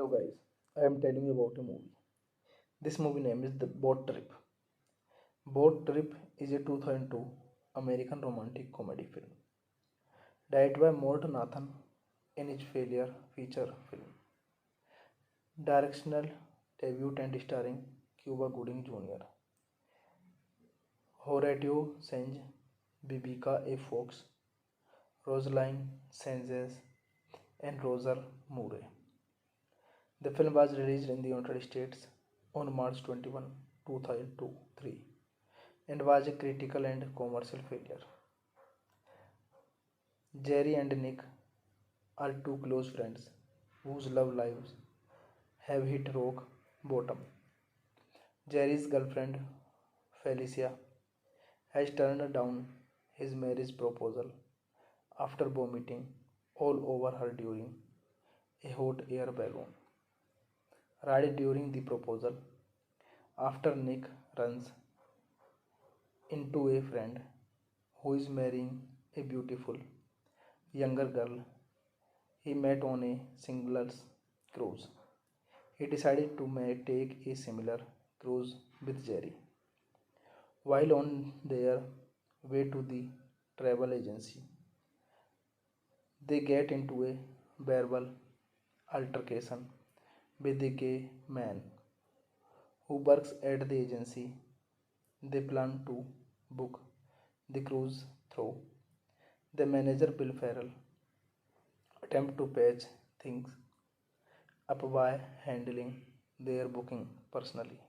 Hello guys, I am telling you about a movie. This movie name is The Boat Trip. Boat Trip is a 2002 American romantic comedy film directed by Mort Nathan in his failure feature film. Directional debut and starring Cuba Gooding Jr., Horatio Sanz, Vivica A. Fox, Rosaline Sanchez, and Roger Moore. The film was released in the United States on March 21, 2003 and was a critical and commercial failure. Jerry and Nick are two close friends whose love lives have hit rock bottom. Jerry's girlfriend, Felicia, has turned down his marriage proposal after vomiting all over her during a hot air balloon ride during the proposal. After Nick runs into a friend who is marrying a beautiful younger girl he met on a singles cruise. He decided to take a similar cruise with Jerry. While on their way to the travel agency, they get into a verbal altercation with a gay man who works at the agency. They plan to book the cruise through the manager Bill Farrell attempt to patch things up by handling their booking personally.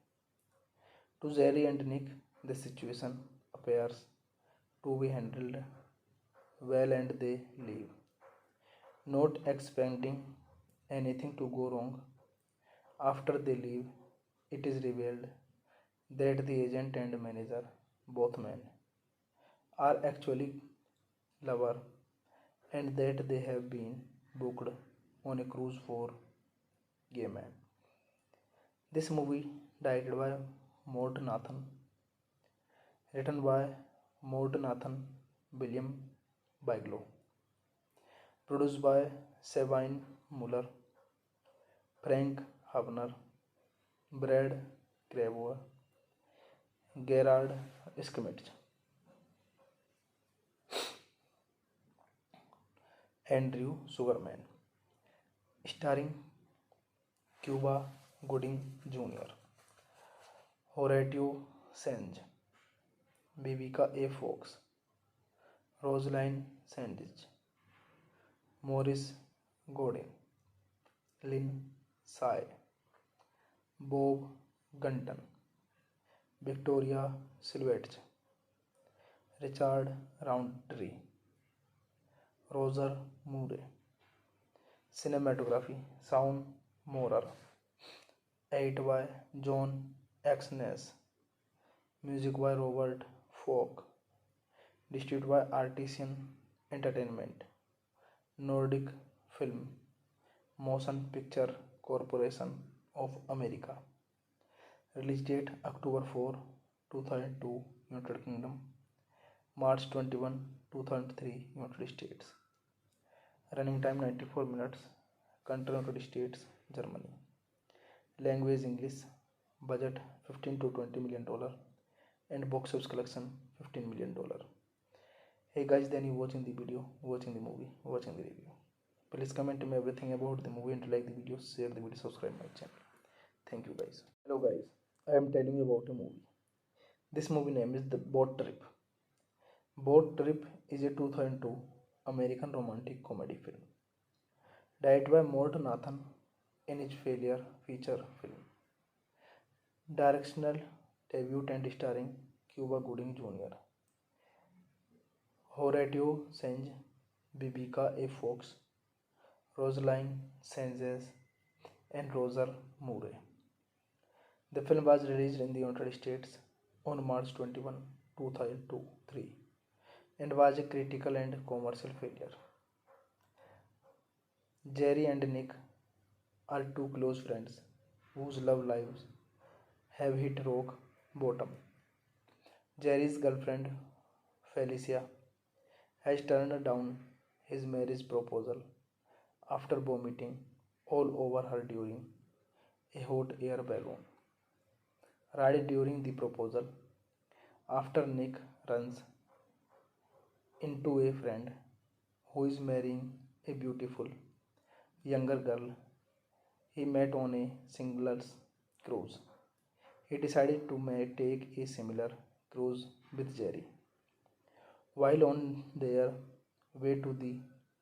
To Jerry and Nick, the situation appears to be handled well and they leave, not expecting anything to go wrong. After they leave, it is revealed that the agent and manager, both men, are actually lovers and that they have been booked on a cruise for gay men. This movie, directed by Mort Nathan, written by Mort Nathan, William Bigelow, produced by Sabine Muller, Frank Havner, Brad Gravois, Gerard Schmidt, Andrew Sugarman, starring Cuba Gooding Jr., Horatio Sanz, Vivica A. Fox, Rosaline Sandage, Morris Godin, Lynn Sai, Bob Gunton, Victoria Silvette, Richard Roundtree, Roger Moore. Cinematography Sound Morer, edited by John Exnes, music by Robert Falk, distributed by Artisan Entertainment, Nordic Film, Motion Picture Corporation of America. Release date October 4, 2002, United Kingdom, March 21, 2003, United States. Running time 94 minutes. Country United States, Germany. Language English. Budget $15 to $20 million and box office collection $15 million. Hey guys, then you watching the video, watching the movie, watching the review. Please comment me everything about the movie and like the video, share the video, subscribe my channel. Thank you guys. Hello guys, I am telling you about a movie. This movie name is The Boat Trip. Boat Trip is a 2002 American romantic comedy film directed by Mort Nathan in his failure feature film. Directional debut and starring Cuba Gooding Jr., Horatio Sanz, Vivica A. Fox, Rosaline Sanchez, and Roger Moore. The film was released in the United States on March 21, 2003 and was a critical and commercial failure. Jerry and Nick are two close friends whose love lives have hit rock bottom. Jerry's girlfriend, Felicia, has turned down his marriage proposal after vomiting all over her during a hot air balloon ride during the proposal. After Nick runs into a friend who is marrying a beautiful younger girl he met on a singles cruise. He decided to take a similar cruise with Jerry. While on their way to the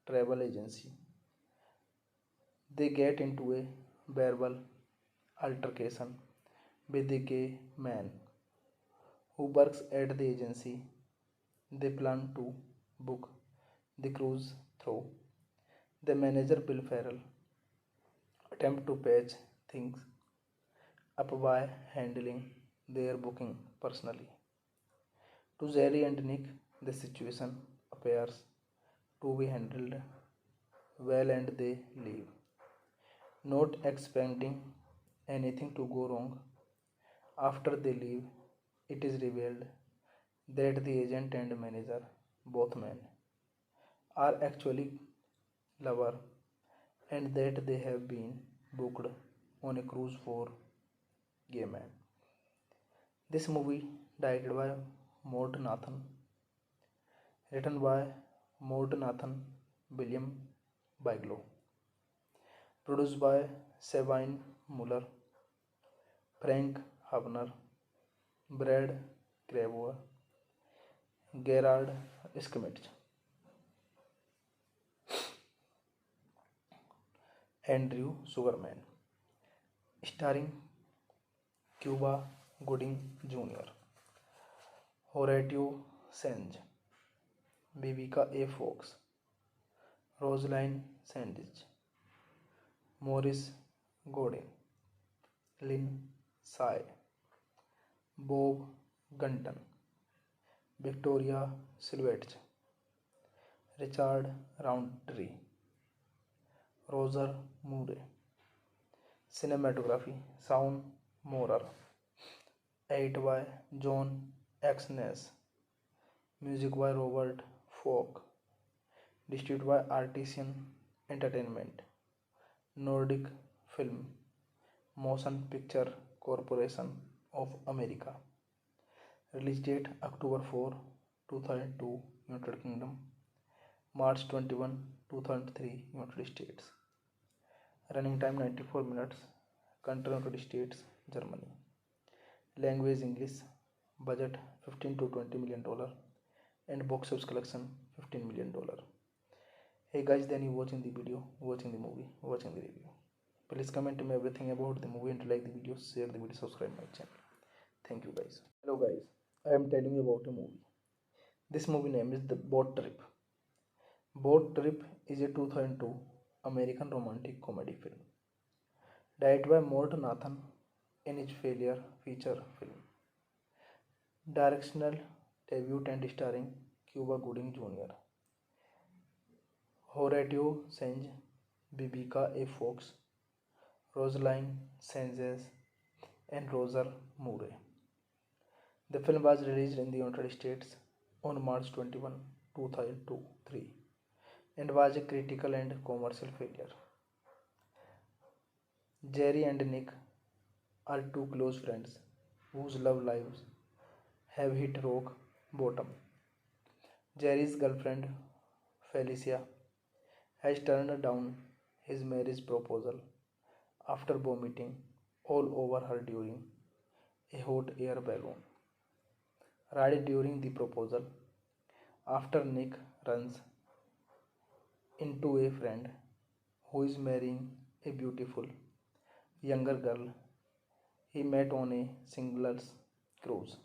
travel agency, they get into a verbal altercation with a gay man who works at the agency. They plan to book the cruise through the manager Bill Farrell attempt to patch things up by handling their booking personally. To Jerry and Nick, the situation appears to be handled well and they leave, not expecting anything to go wrong. After they leave, it is revealed that the agent and manager, both men, are actually lovers and that they have been booked on a cruise for gay men. This movie, directed by Mort Nathan, written by Mort Nathan, William Bigelow, produced by Sabine Muller, Frank Habner, Brad Gravois, Gerard Schmidt, Andrew Sugarman, starring Cuba Gooding Jr., Horatio Sanz, Vivica A. Fox, Rosaline Sandage, Morris Godin, Lynn Sai, Bob Gunton, Victoria Silvette, Richard Roundtree, Roger Moore. Cinematography Sound Morer, edited by John Exnes, music by Robert Falk, distributed by Artisan Entertainment, Nordic Film, Motion Picture Corporation of America. Release date October 4, 2002, United Kingdom, March 21, 2003, United States. Running time 94 minutes. Country United States, Germany. Language English. Budget $15 to $20 million and box office collection $15 million. Hey guys, then you watching the video, watching the movie, watching the review. Please comment me everything about the movie and like the video, share the video, subscribe my channel. Thank you guys. Hello guys, I am telling you about a movie. This movie name is The Boat Trip. Boat Trip is a 2002 American romantic comedy film directed by Mort Nathan in his failure feature film. Directional debut and starring Cuba Gooding Jr., Horatio Sanz, Vivica A. Fox, Rosaline Sanchez, and Roger Moore. The film was released in the United States on March 21, 2003 and was a critical and commercial failure. Jerry and Nick are two close friends whose love lives have hit rock bottom. Jerry's girlfriend, Felicia, has turned down his marriage proposal after vomiting all over her during a hot air balloon ride during the proposal. After Nick runs into a friend who is marrying a beautiful younger girl he met on a singles cruise.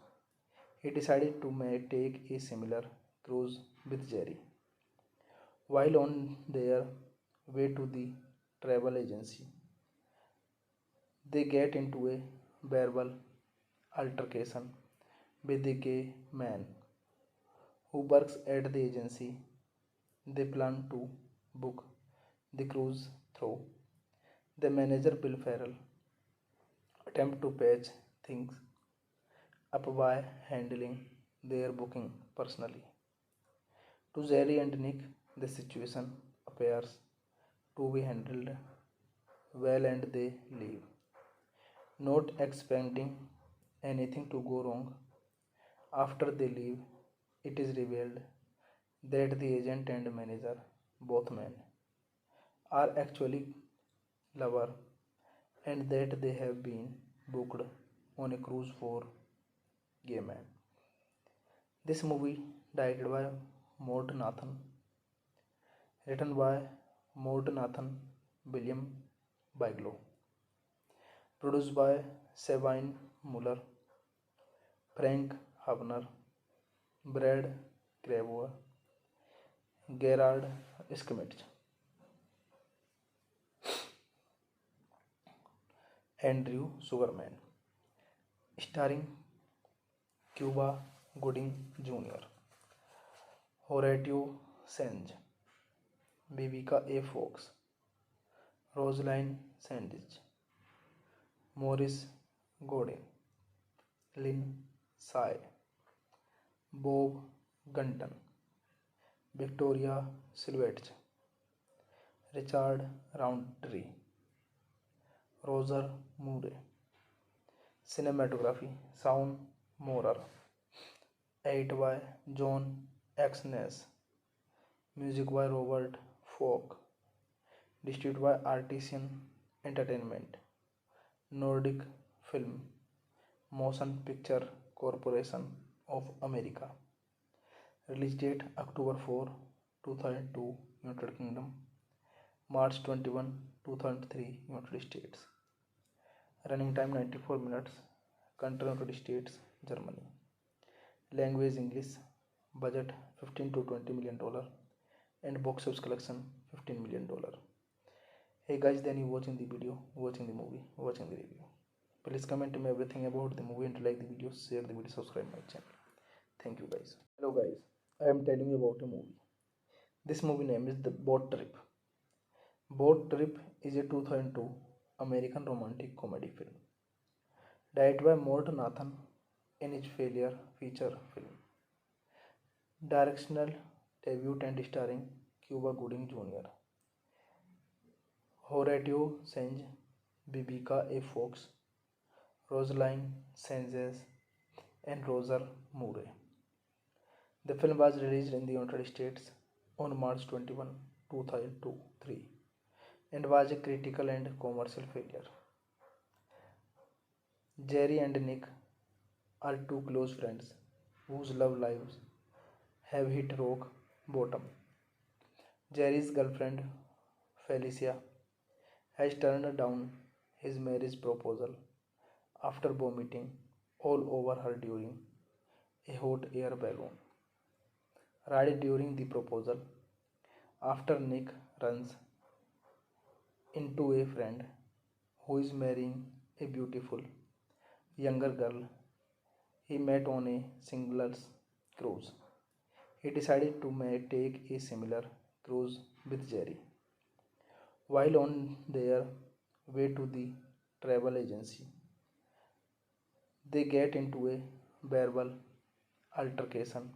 He decided to take a similar cruise with Jerry. While on their way to the travel agency, they get into a verbal altercation with a gay man who works at the agency. They plan to book the cruise through the manager Bill Farrell attempt to patch things up by handling their booking personally. To Jerry and Nick, the situation appears to be handled well and they leave, not expecting anything to go wrong. After they leave, it is revealed that the agent and manager, both men, are actually lovers and that they have been booked on a cruise for gay men. This movie, directed by Mort Nathan, written by Mort Nathan, William Bigelow, produced by Sabine Muller, Frank Hubner, Brad Gravois, Gerard Schmidt, Andrew Sugarman, starring Cuba Gooding Jr., Horatio Sanz, Vivica A. Fox, Rosaline Sandage, Morris Godin, Lynn Sai, Bob Gunton, Victoria Silvette, Richard Roundtree, Roger Moore. Cinematography Sound Morer, edited by John Exnes, music by Robert Falk, distributed by Artisan Entertainment, Nordic Film, Motion Picture Corporation of America. Release date October 4, 2002, United Kingdom, March 21, 2003, United States. Running time 94 minutes, country United States, Germany. Language English, budget $15 to $20 million, and box office collection $15 million. Hey guys, then you watching the video, watching the movie, watching the review. Please comment me everything about the movie and like the video, share the video, subscribe my channel. Thank you guys. Hello guys, I am telling you about a movie. This movie name is The Boat Trip. Boat Trip is a 2002 American romantic comedy film, directed by Mort Nathan in his failure feature film. Directional debut and starring Cuba Gooding Jr., Horatio Sanz, Vivica A. Fox, Rosaline Sanchez, and Roger Moore. The film was released in the United States on March 21, 2003, and was a critical and commercial failure. Jerry and Nick are two close friends whose love lives have hit rock bottom. Jerry's girlfriend, Felicia, has turned down his marriage proposal after vomiting all over her during a hot air balloon ride during the proposal. After Nick runs into a friend who is marrying a beautiful younger girl he met on a singles cruise, he decided to take a similar cruise with Jerry. While on their way to the travel agency, they get into a verbal altercation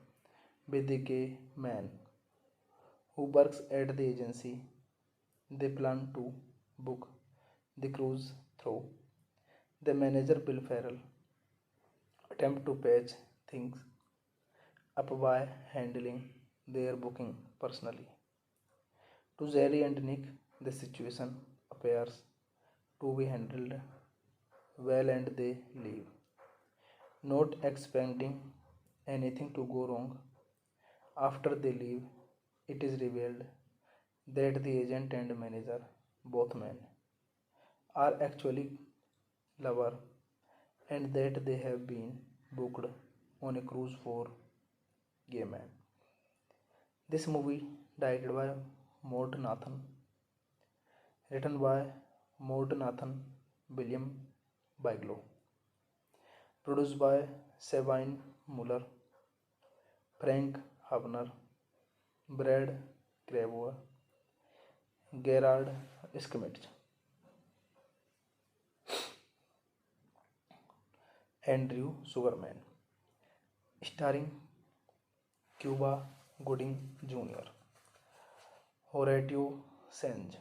with a gay man who works at the agency. They plan to book the cruise through the manager Bill Farrell attempt to patch things up by handling their booking personally. To Jerry and Nick, the situation appears to be handled well and they leave, not expecting anything to go wrong. After they leave, it is revealed that the agent and manager, both men, are actually lovers and that they have been booked on a cruise for gay men. This movie, directed by Mort Nathan, written by Mort Nathan, William Bigelow, produced by Sabine Muller, Frank Hubner, Brad Gravois, Gerard Schmidt, Andrew Sugarman, starring Cuba Gooding Jr., Horatio Sanz,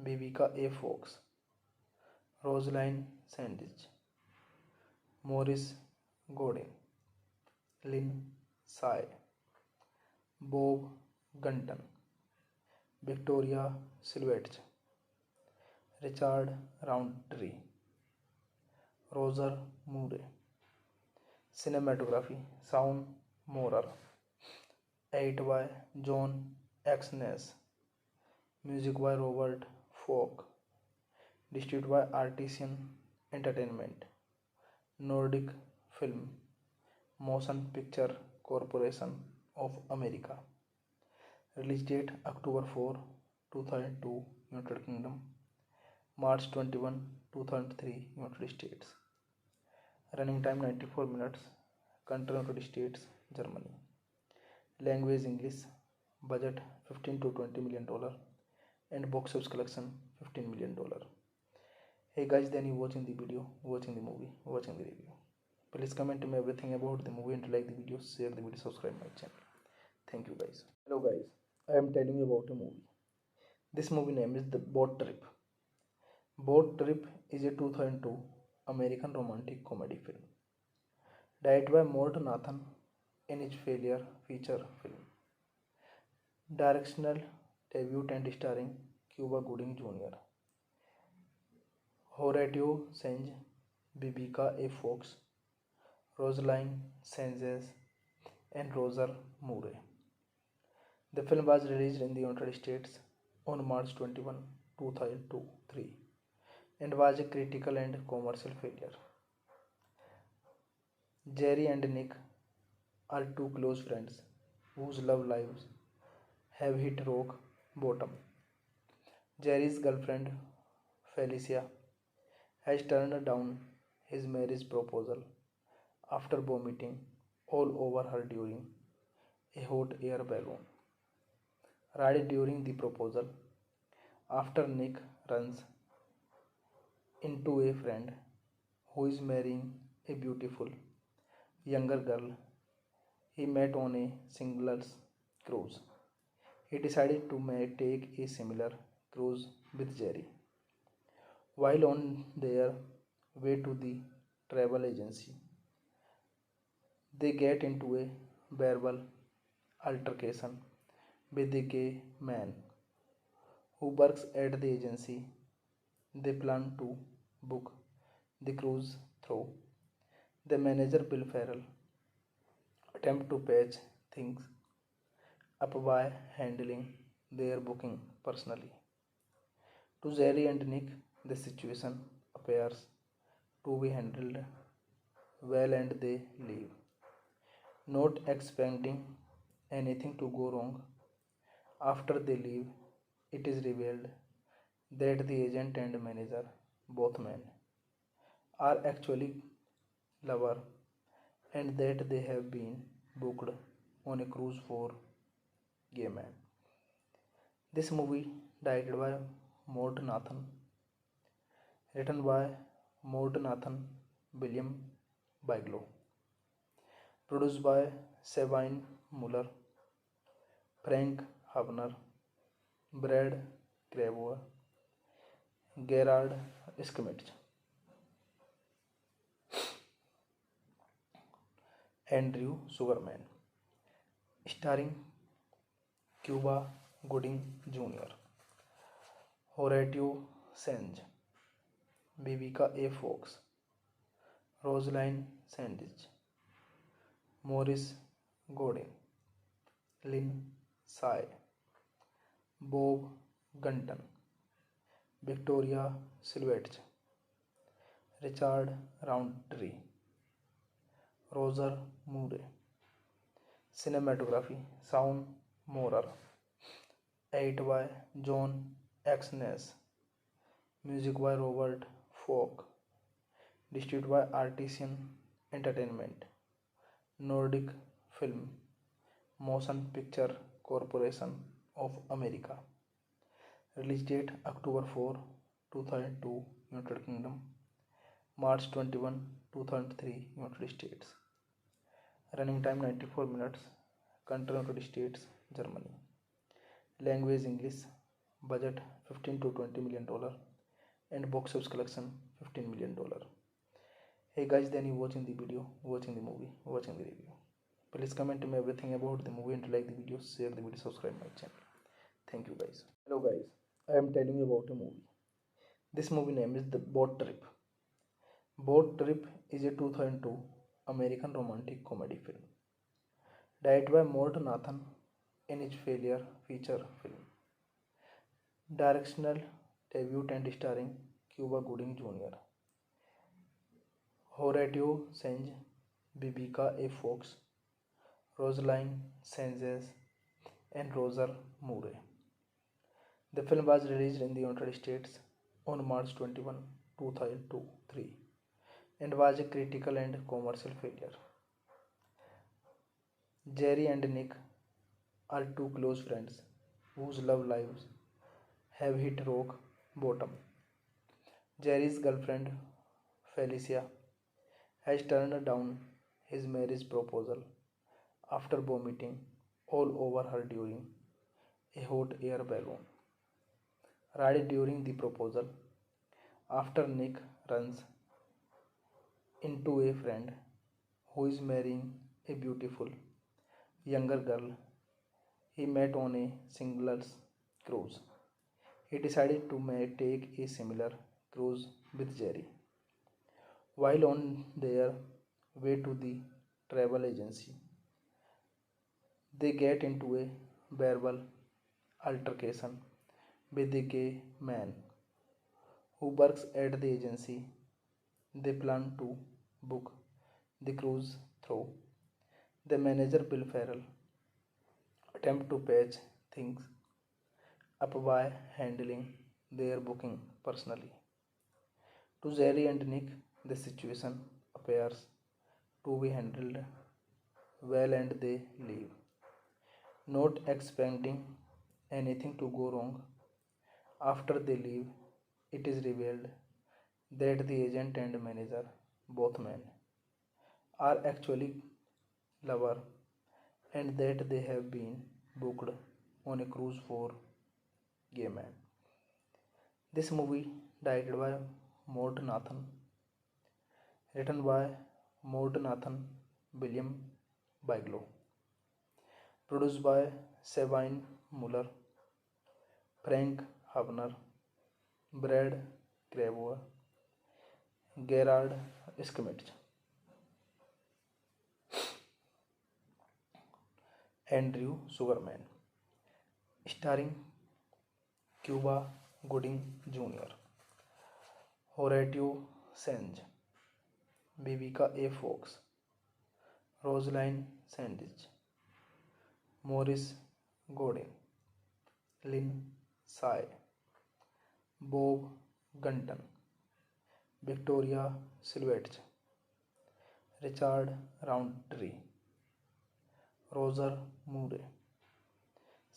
Vivica A. Fox, Rosaline Sandridge, Morris Godin, Lynn Sai, Bob Gunton, Victoria Silvage, Richard Roundtree, Roger Moore. Cinematography Sound Morer. Edit by John Exnes. Music by Robert Falk. Distributed by Artisan Entertainment. Nordic Film. Motion Picture Corporation of America. Release date October 4, 2002, United Kingdom. March 21, 2003, United States. Running time 94 minutes. Country United States, Germany. Language English. Budget $15 to $20 million. And box office collection $15 million. Hey guys, then you watching the video, watching the movie, watching the review. Please comment me everything about the movie and like the video, share the video, subscribe my channel. Thank you guys. Hello guys, I am telling you about a movie. This movie name is The Boat Trip. Boat Trip is a 2002 American romantic comedy film. Directed by Mort Nathan in his failure feature film. Directional debut and starring Cuba Gooding Jr., Horatio Sanz, Vivica A. Fox, Rosaline Sanchez, and Roger Moore. The film was released in the United States on March 21, 2003 and was a critical and commercial failure. Jerry and Nick are two close friends whose love lives have hit rock bottom. Jerry's girlfriend, Felicia, has turned down his marriage proposal after vomiting all over her during a hot air balloon ride during the proposal. After Nick runs into a friend who is marrying a beautiful younger girl he met on a singles cruise, he decided to take a similar cruise with Jerry. While on their way to the travel agency, they get into a verbal altercation with a gay man who works at the agency. They plan to book the cruise through the manager Bill Farrell attempt to patch things up by handling their booking personally. To Jerry and Nick, the situation appears to be handled well and they leave, not expecting anything to go wrong. After they leave, it is revealed that the agent and manager, both men, are actually lovers and that they have been booked on a cruise for gay men. This movie, directed by Mort Nathan, written by Mort Nathan, William Bigelow, produced by Sabine Muller, Frank Hubner, Brad Gravois, Gerard Schmidt, Andrew Sugarman, starring Cuba Gooding Jr., Horatio Sanz, Vivica A. Fox, Rosaline Sandridge, Morris Godin, Lynn Sai, Bob Gunton, Victoria Silvage, Richard Roundtree, Roger Moore. Cinematography Sound Morer. Edit by John Exnes. Music by Robert Falk. Distributed by Artisan Entertainment. Nordic Film. Motion Picture Corporation of America. Release date October 4, 2002, United Kingdom. March 21, 2003, United States. Running time 94 minutes. Country United States, Germany. Language English. budget 15 to 20 million dollar, and box office collection 15 million dollar. Hey guys, then you watching the video, watching the movie, watching the review. Please comment me everything about the movie and like the video, share the video, subscribe my channel. Thank you guys. Hello guys, I am telling you about a movie. This movie name is The Boat Trip. Boat Trip is a 2002 American romantic comedy film directed by Mort Nathan in his failure feature film. Directional debut and starring Cuba Gooding Jr., Horatio Sanz, Vivica A. Fox, Rosaline Sanchez, and Roger Moore. The film was released in the United States on March 21, 2003 and was a critical and commercial failure. Jerry and Nick are two close friends whose love lives have hit rock bottom. Jerry's girlfriend, Felicia, has turned down his marriage proposal after vomiting all over her during a hot air balloon ride during the proposal. After Nick runs into a friend who is marrying a beautiful younger girl he met on a singles cruise, he decided to take a similar cruise with Jerry. While on their way to the travel agency, they get into a verbal altercation with a gay man who works at the agency. They plan to book the cruise through the manager Bill Farrell attempt to patch things up by handling their booking personally. To Jerry and Nick, the situation appears to be handled well and they leave, not expecting anything to go wrong. After they leave, it is revealed that the agent and manager, both men, are actually lovers and that they have been booked on a cruise for gay men. This movie, directed by Mort Nathan, written by Mort Nathan, William Bigelow, produced by Sabine Muller, Frank Havner, Brad Gravois, Gerard Schmidt, Andrew Sugarman, starring Cuba Gooding Jr., Horatio Sanz, Vivica A. Fox, Rosaline Sanchez, Morris Godin, Lynn Sai, Bob Gunton, Victoria Silvestri, Richard Roundtree, Roger Moore.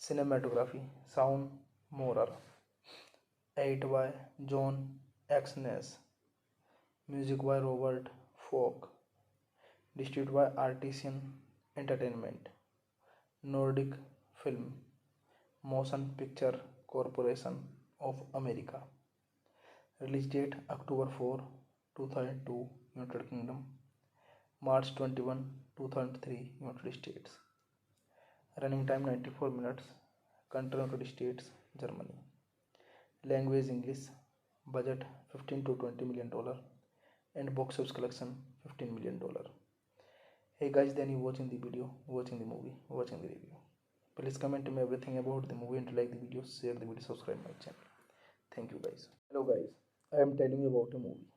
Cinematography Sound Morer, edited by John Exnes, music by Robert Falk, distributed by Artisan Entertainment, Nordic Film, Motion Picture Corporation of America. Release date October 4, 2002, United Kingdom, March 21, 2003, United States. Running time 94 minutes, country United States, Germany. Language English, budget 15 to 20 million dollar, and box office collection 15 million dollar. Hey guys, then you watching the video, watching the movie, watching the review. Please comment me everything about the movie and like the video, share the video, subscribe my channel. Thank you guys. Hello guys, I am telling you about a movie.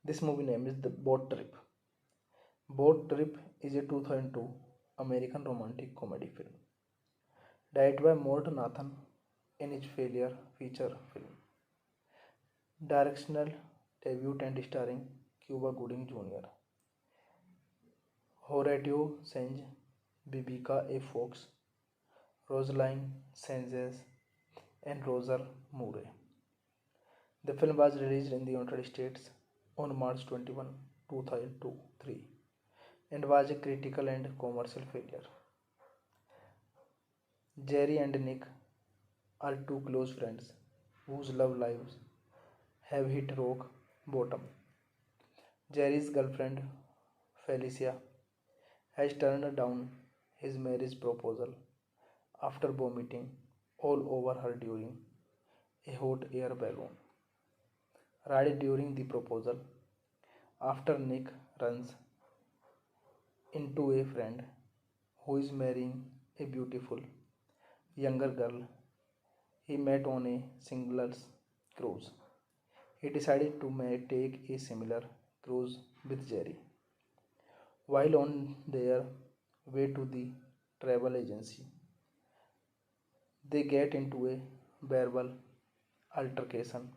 This movie name is The Boat Trip. Boat Trip is a 2002 American romantic comedy film directed by Mort Nathan in his failure feature film. Directional debut and starring Cuba Gooding Jr., Horatio Sanz, Vivica A. Fox, Rosaline Sanchez, and Roger Moore. The film was released in the United States on March 21, 2003 and was a critical and commercial failure. Jerry and Nick are two close friends whose love lives have hit rock bottom. Jerry's girlfriend, Felicia, has turned down his marriage proposal after vomiting all over her during a hot air balloon ride during the proposal. After Nick runs into a friend who is marrying a beautiful younger girl he met on a singles cruise. He decided to take a similar cruise with Jerry. While on their way to the travel agency, they get into a verbal altercation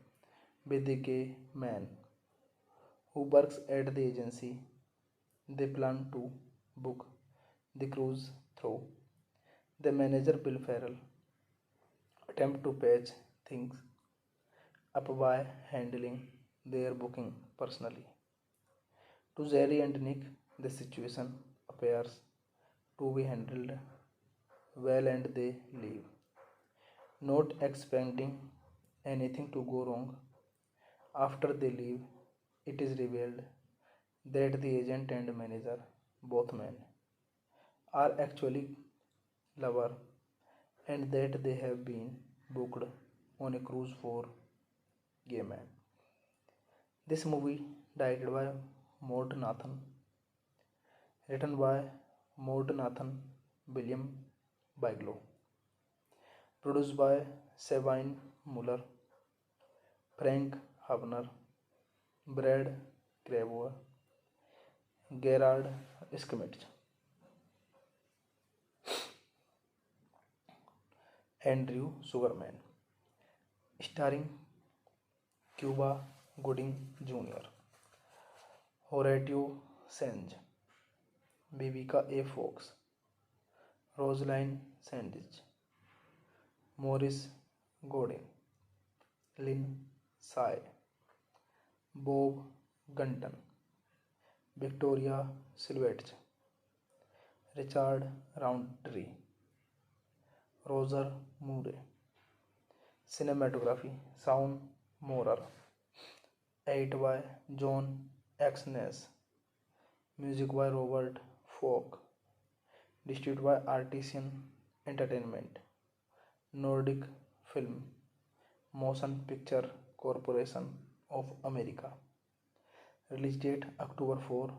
with a gay man who works at the agency. They plan to book the cruise through the manager Bill Farrell attempt to patch things up by handling their booking personally. To Jerry and Nick, the situation appears to be handled well and they leave, not expecting anything to go wrong. After they leave, it is revealed that the agent and manager, both men, are actually lovers and that they have been booked on a cruise for gay men. This movie, directed by Mort Nathan, written by Mort Nathan, William Bigelow, produced by Sabine Muller, Frank Habner, Brad Gravois, Gerard Schmidt, Andrew Sugarman, starring Cuba Gooding Jr., Horatio Sanz, Vivica A. Fox, Rosaline Sandage, Morris Godin, Lynn Sai, Bob Gunton, Victoria Silvette, Richard Roundtree, Roger Moore. Cinematography Sound Morer, edited by John Exnes, music by Robert Falk, distributed by Artisan Entertainment, Nordic Film, Motion Picture Corporation of America. Release date October 4,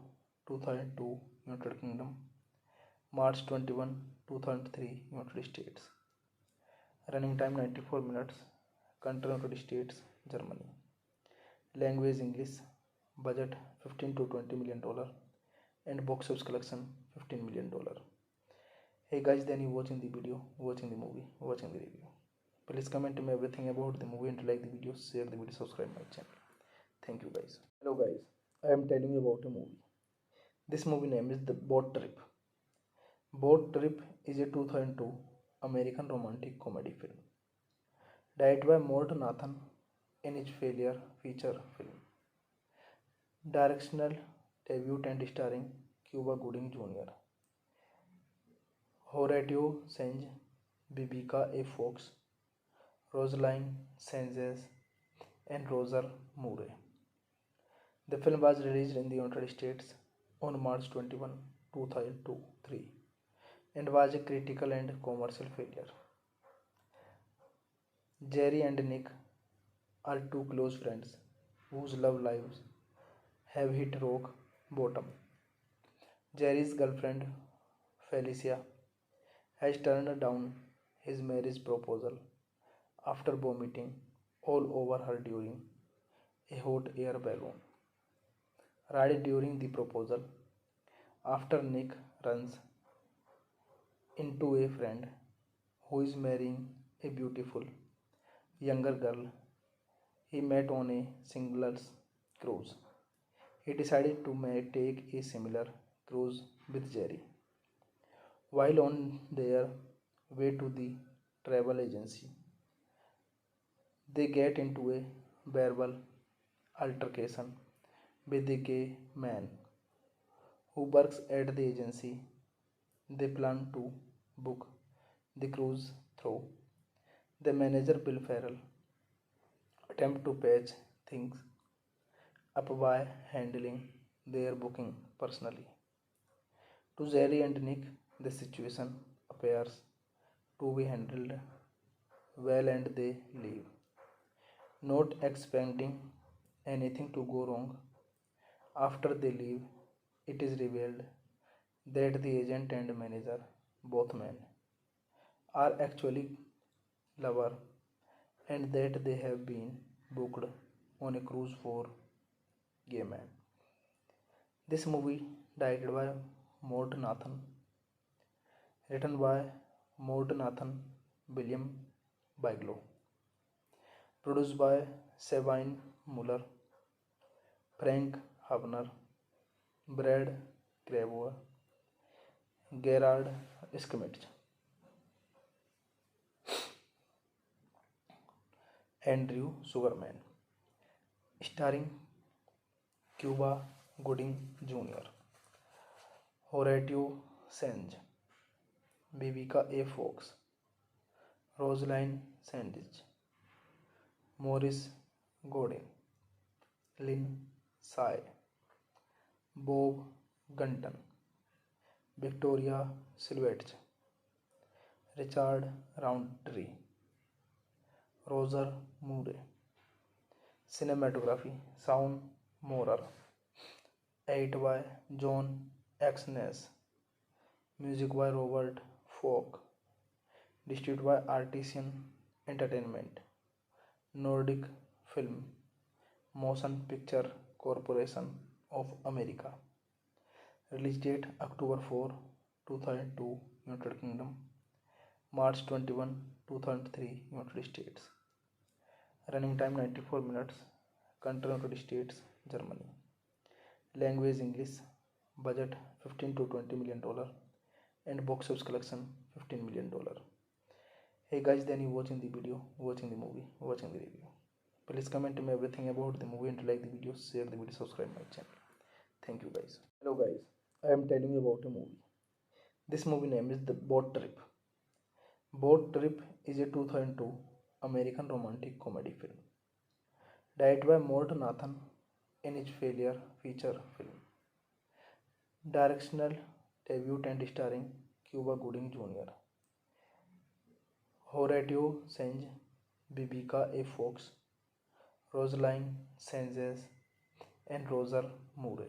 2002, United Kingdom, March 21, 2003, United States. Running time 94 minutes, country United States, Germany. Language English, budget $15 to $20 million, and box office collection $15 million. Hey guys, then you watching the video, watching the movie, watching the review. Please comment me everything about the movie and like the video, share the video, subscribe my channel. Thank you guys. Hello guys, I am telling you about a movie. This movie name is The Boat Trip. Boat Trip is a 2002 American romantic comedy film, directed by Mort Nathan in his failure feature film. Directional debut and starring Cuba Gooding Jr., Horatio Sanz, Vivica A. Fox, Rosaline Sanchez, and Roger Moore. The film was released in the United States on March 21, 2003, and was a critical and commercial failure. Jerry and Nick are two close friends whose love lives have hit rock bottom. Jerry's girlfriend, Felicia, has turned down his marriage proposal after vomiting all over her during a hot air balloon ride during the proposal. After Nick runs into a friend who is marrying a beautiful younger girl he met on a singles cruise. He decided to take a similar cruise with Jerry. While on their way to the travel agency, they get into a verbal altercation with a gay man who works at the agency. They plan to book the cruise through The manager Bill Farrell attempt to patch things up by handling their booking personally. To Jerry and Nick, the situation appears to be handled well and they leave, not expecting anything to go wrong. After they leave, it is revealed that the agent and manager, both men, are actually lovers and that they have been booked on a cruise for gay men. This movie, directed by Mort Nathan, written by Mort Nathan, William Bigelow, produced by Sabine Muller, Frank Hubner, Brad Gravois, Gerard Schmidt, Andrew Sugarman, starring Cuba Gooding Jr., Horatio Sanz, Vivica A. Fox, Rosaline Sandage, Morris Godin, Lynn Sai, Bob Gunton, Victoria Silvette, Richard Roundtree, Roger Moore. Cinematography Sound Morer, edited by John Exnes, music by Robert Falk, distributed by Artisan Entertainment, Nordic Film, Motion Picture Corporation of America. Release date October 4, 2002, United Kingdom, March 21, 2003, United States. Running time 94 minutes, country United States, Germany. Language English, budget $15 to $20 million, and box office collection $15 million. Hey guys, then you watching the video, watching the movie, watching the review. Please comment me everything about the movie and like the video, share the video, subscribe my channel. Thank you guys. Hello guys, I am telling you about a movie. This movie name is The Boat Trip. Boat Trip is a 2002 American romantic comedy film, directed by Mort Nathan in his failure feature film. Directional debut and starring Cuba Gooding Jr., Horatio Sanz, Vivica A. Fox, Rosaline Sanchez, and Roger Moore.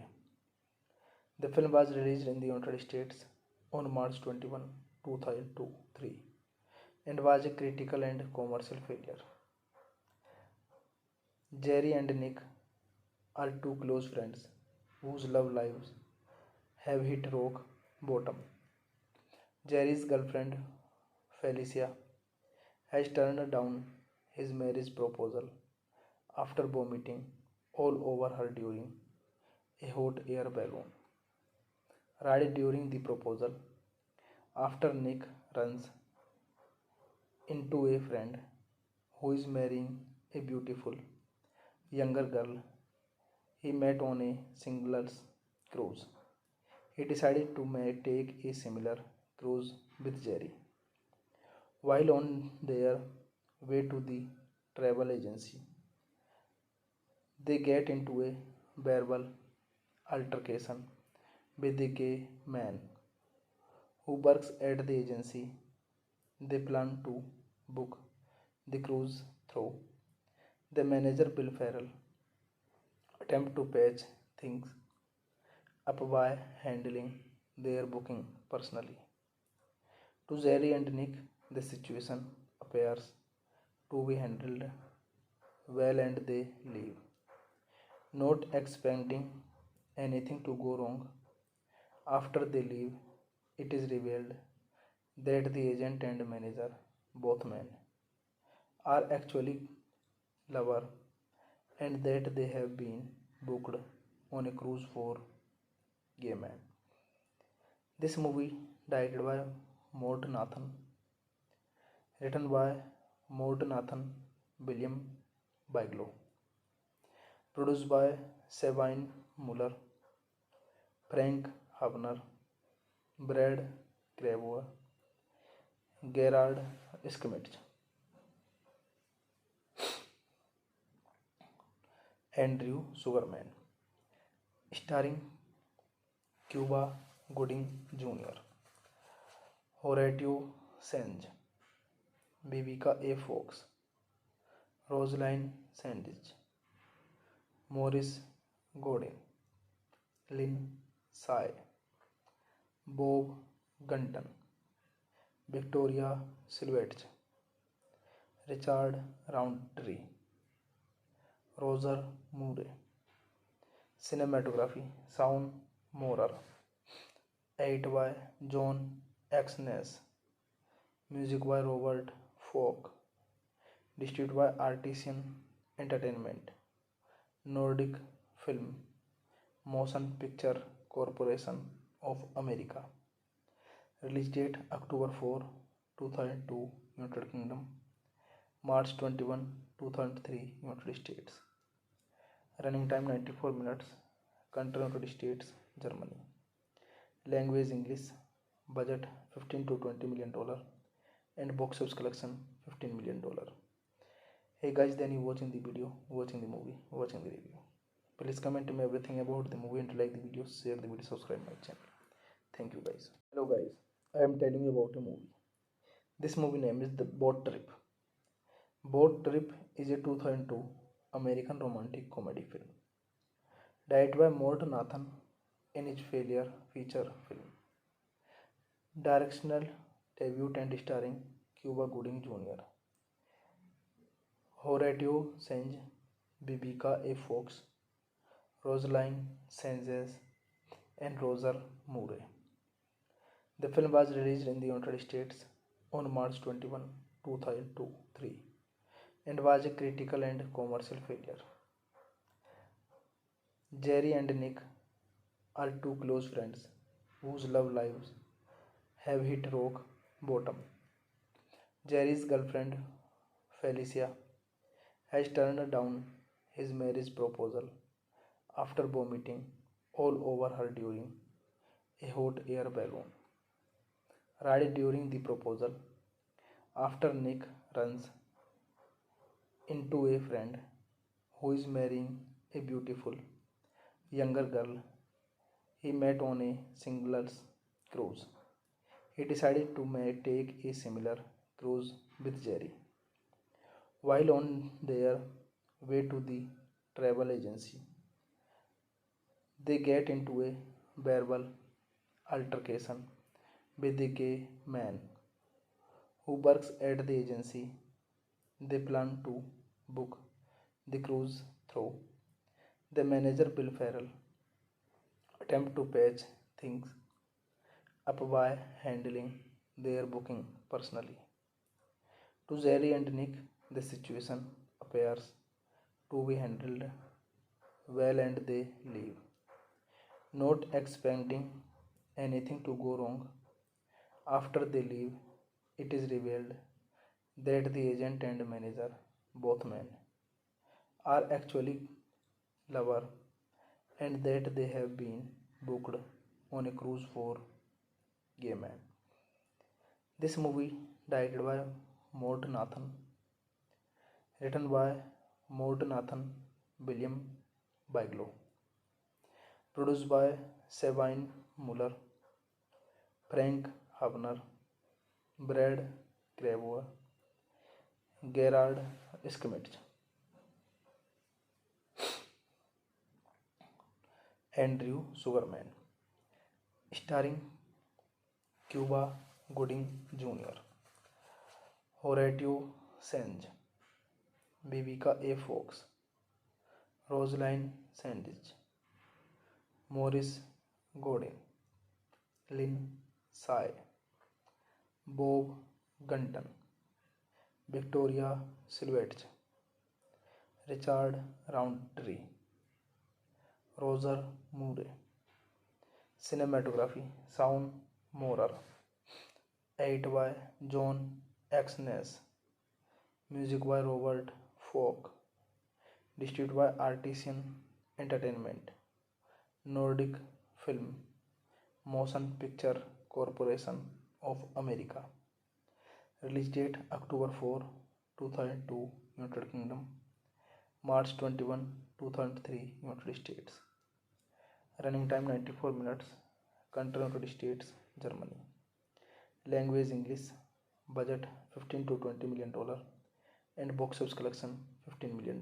The film was released in the United States on March 21, 2003, and was a critical and commercial failure. Jerry and Nick are two close friends whose love lives have hit rock bottom. Jerry's girlfriend, Felicia, has turned down his marriage proposal after vomiting all over her during a hot air balloon ride during the proposal. After Nick runs into a friend who is marrying a beautiful younger girl he met on a singles cruise, he decided to take a similar cruise with Jerry. While on their way to the travel agency, they get into a verbal altercation with a gay man who works at the agency. They plan to book the cruise through the manager Bill Farrell attempt to patch things up by handling their booking personally. To Jerry and Nick, the situation appears to be handled well and they leave, not expecting anything to go wrong. After they leave, it is revealed that the agent and manager, both men, are actually lovers and that they have been booked on a cruise for gay men. This movie, directed by Mort Nathan, written by Mort Nathan, William Bigelow, produced by Sabine Muller, Frank Hubner, Brad Gravois, Gerard Schmidt, Andrew Sugarman, starring Cuba Gooding Jr., Horatio Sanz, Vivica A. Fox, Rosaline Sandage, Morris Godin, Lynn Sy, Bob Gunton, Victoria Silvage, Richard Roundtree, Roger Moore. Cinematography Sound Morer. Edited by John Exnes. Music by Robert Falk. Distributed by Artisan Entertainment. Nordic Film. Motion Picture Corporation of America. Release date October 4, 2002, United Kingdom. March 21, 2003, United States. Running time 94 minutes. Country United States, Germany. Language English. Budget $15 to $20 million. And box office collection $15 million. Hey guys, then you watching the video, watching the movie, watching the review. Please comment me everything about the movie and like the video, share the video, subscribe my channel. Thank you guys. Hello guys, I am telling you about a movie. This movie name is The Boat Trip. Boat Trip is a 2002 American romantic comedy film. Directed by Mort Nathan in his failure feature film. Directional debut and starring Cuba Gooding Jr., Horatio Sanz, Vivica A. Fox, Rosaline Sanchez, and Roger Moore. The film was released in the United States on March 21, 2003 and was a critical and commercial failure. Jerry and Nick are two close friends whose love lives have hit rock bottom. Jerry's girlfriend, Felicia, has turned down his marriage proposal after vomiting all over her during a hot air balloon ride during the proposal. After Nick runs into a friend who is marrying a beautiful younger girl he met on a singles cruise, he decided to take a similar cruise with Jerry. While on their way to the travel agency, they get into a verbal altercation with a gay man who works at the agency. They plan to book the cruise through the manager Bill Farrell attempt to patch things up by handling their booking personally. To Jerry and Nick, the situation appears to be handled well and they leave, not expecting anything to go wrong. After they leave, it is revealed that the agent and manager, both men, are actually lovers and that they have been booked on a cruise for gay men. This movie directed by Mort Nathan, written by Mort Nathan, William Bigelow, produced by Sabine Muller, Frank Hubner, Brad Gravois, Gerard Schmidt, Andrew Sugarman, starring Cuba Gooding Jr., Horatio Sanz, Vivica A. Fox, Rosaline Sandage, Morris Godin, Lynn Sy, Bob Gunton, Victoria Silvage, Richard Roundtree, Roger Moore. Cinematography Sound Morer. Edited by John Exnes. Music by Robert Falk. Distributed by Artisan Entertainment. Nordic Film. Motion Picture Corporation of America. Release date October 4, 2002, United Kingdom. March 21, 2003, United States. Running time 94 minutes. Country United States, Germany. Language English. Budget $15 to $20 million. And box office collection $15 million.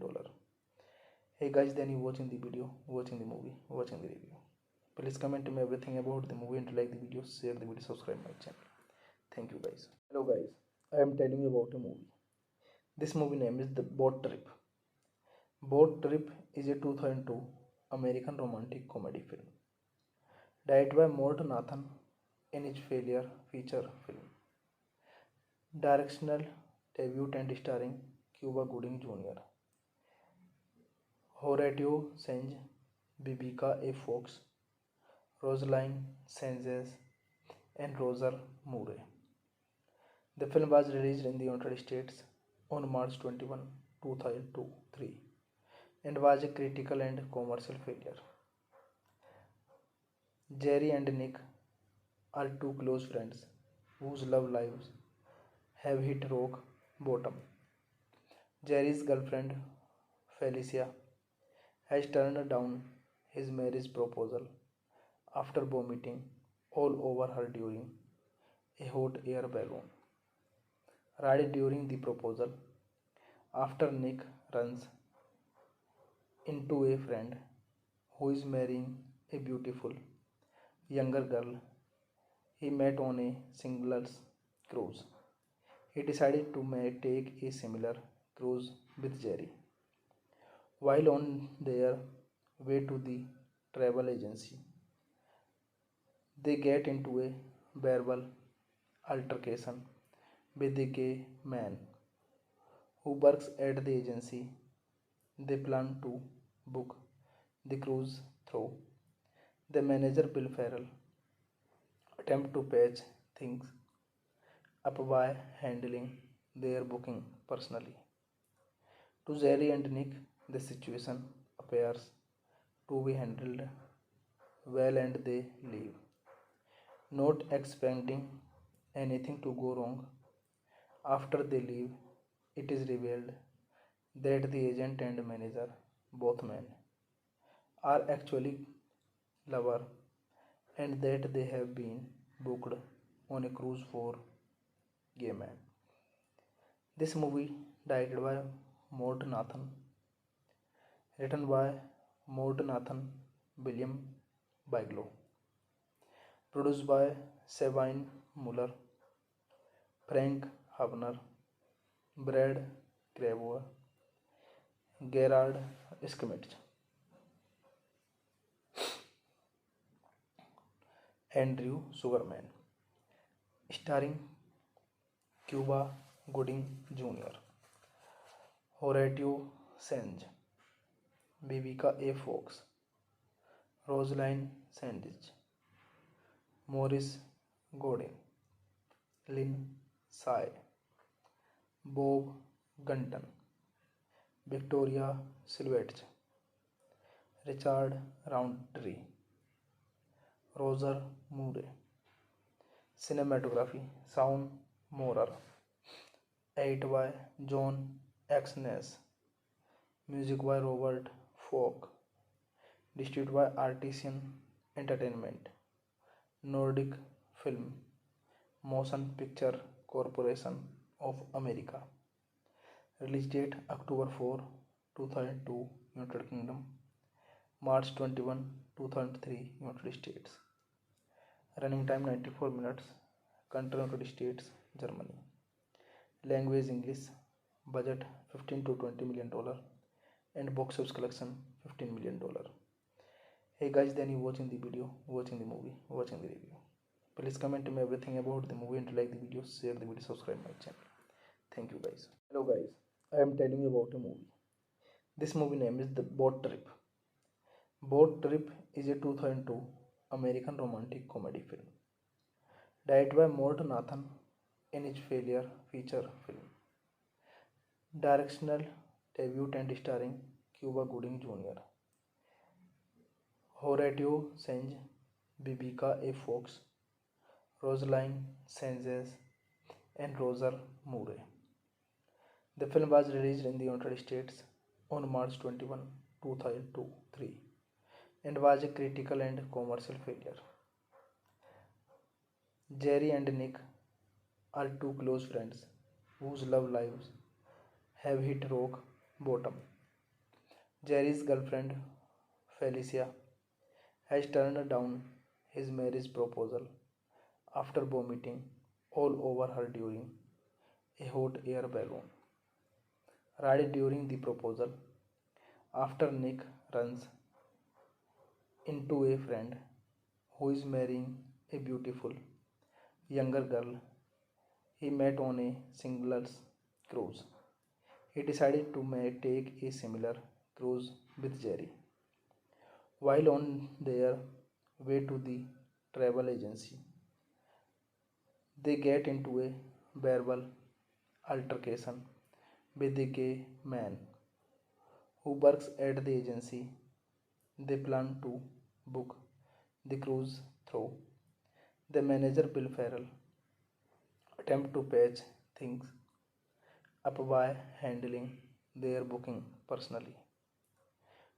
Hey guys, then you watching the video, watching the movie, watching the review. Please comment me everything about the movie and like the video, share the video, subscribe my channel. Thank you guys. Hello guys, I am telling you about a movie. This movie name is The Boat Trip. Boat Trip is a 2002 American romantic comedy film. Directed by Mort Nathan in his failure feature film. Directional debut and starring Cuba Gooding Jr., Horatio Sanz, Vivica A. Fox, Rosaline Sanchez, and Roger Moore. The film was released in the United States on March 21, 2003 and was a critical and commercial failure. Jerry and Nick are two close friends whose love lives have hit rock bottom. Jerry's girlfriend, Felicia, has turned down his marriage proposal after vomiting all over her during a hot air balloon ride during the proposal. After Nick runs into a friend who is marrying a beautiful younger girl he met on a singles cruise, he decided to take a similar cruise with Jerry. While on their way to the travel agency, they get into a verbal altercation with a gay man who works at the agency. They plan to book the cruise through the manager Bill Farrell attempt to patch things up by handling their booking personally. To Jerry and Nick, the situation appears to be handled well and they leave, not expecting anything to go wrong. After they leave, it is revealed that the agent and manager, both men, are actually lovers and that they have been booked on a cruise for gay men. This movie, directed by Mort Nathan, written by Mort Nathan, William Bigelow, produced by Sabine Muller, Frank Hubner, Brad Gravois, Gerard Schmidt, Andrew Sugarman, starring Cuba Gooding Jr., Horatio Sanz, Vivica A. Fox, Rosaline Sanchez, Morris Godin, Lynn Sai, Bob Gunton, Victoria Silvette, Richard Roundtree, Roger Moore. Cinematography Sound Morer, edited by John Exnes, music by Robert Falk, distributed by Artisan Entertainment, Nordic Film, Motion Picture Corporation of America. Release date October 4, 2002, United Kingdom. March 21, 2003, United States. Running time 94 minutes. Country United States, Germany. Language English. Budget $15 to $20 million. And box office collection $15 million. Hey guys, then you watching the video, watching the movie, watching the review. Please comment me everything about the movie and like the video, share the video, subscribe my channel. Thank you guys. Hello guys, I am telling you about a movie. This movie name is The Boat Trip. Boat Trip is a 2002 American romantic comedy film. Directed by Mort Nathan in his failure feature film. Directional debut and starring Cuba Gooding Jr., Horatio Sanz, Vivica A. Fox, Rosaline Sanchez, and Roger Moore. The film was released in the United States on March 21, 2003, and was a critical and commercial failure. Jerry and Nick are two close friends whose love lives have hit rock bottom. Jerry's girlfriend, Felicia, has turned down his marriage proposal after vomiting all over her during a hot air balloon ride during the proposal. After Nick runs into a friend who is marrying a beautiful younger girl he met on a singles cruise, he decided to take a similar cruise with Jerry. While on their way to the travel agency, they get into a verbal altercation with a gay man who works at the agency. They plan to book the cruise through the manager Bill Farrell attempt to patch things up by handling their booking personally.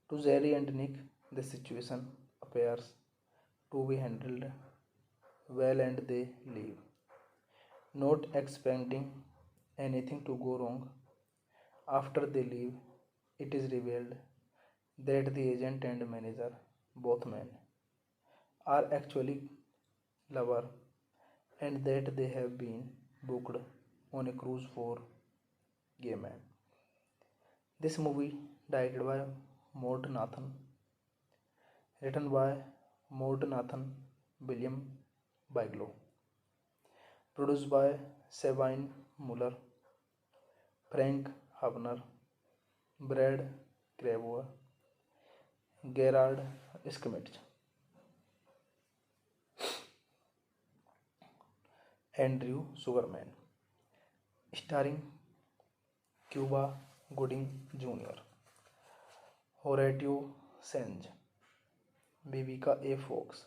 To Jerry and Nick, the situation appears to be handled well and they leave, not expecting anything to go wrong. After they leave, it is revealed that the agent and manager, both men, are actually lovers and that they have been booked on a cruise for gay men. This movie, directed by Mort Nathan, written by Mort Nathan, William Bigelow, produced by Sabine Muller, Frank Habner, Brad Gravois, Gerard Schmidt, Andrew Sugarman, starring Cuba Gooding Jr., Horatio Sanz, Vivica A. Fox,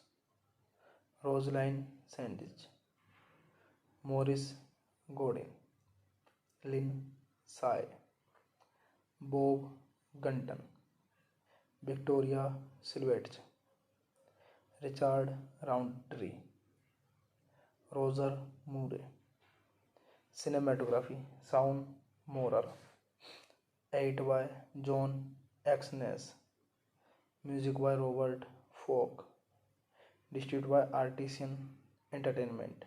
Rosaline Sandage, Morris Godin, Lynn Sai, Bob Gunton, Victoria Silvette, Richard Roundtree, Roger Moore. Cinematography Sound Morer, edited by John Exnes, music by Robert Falk, distributed by Artisan Entertainment,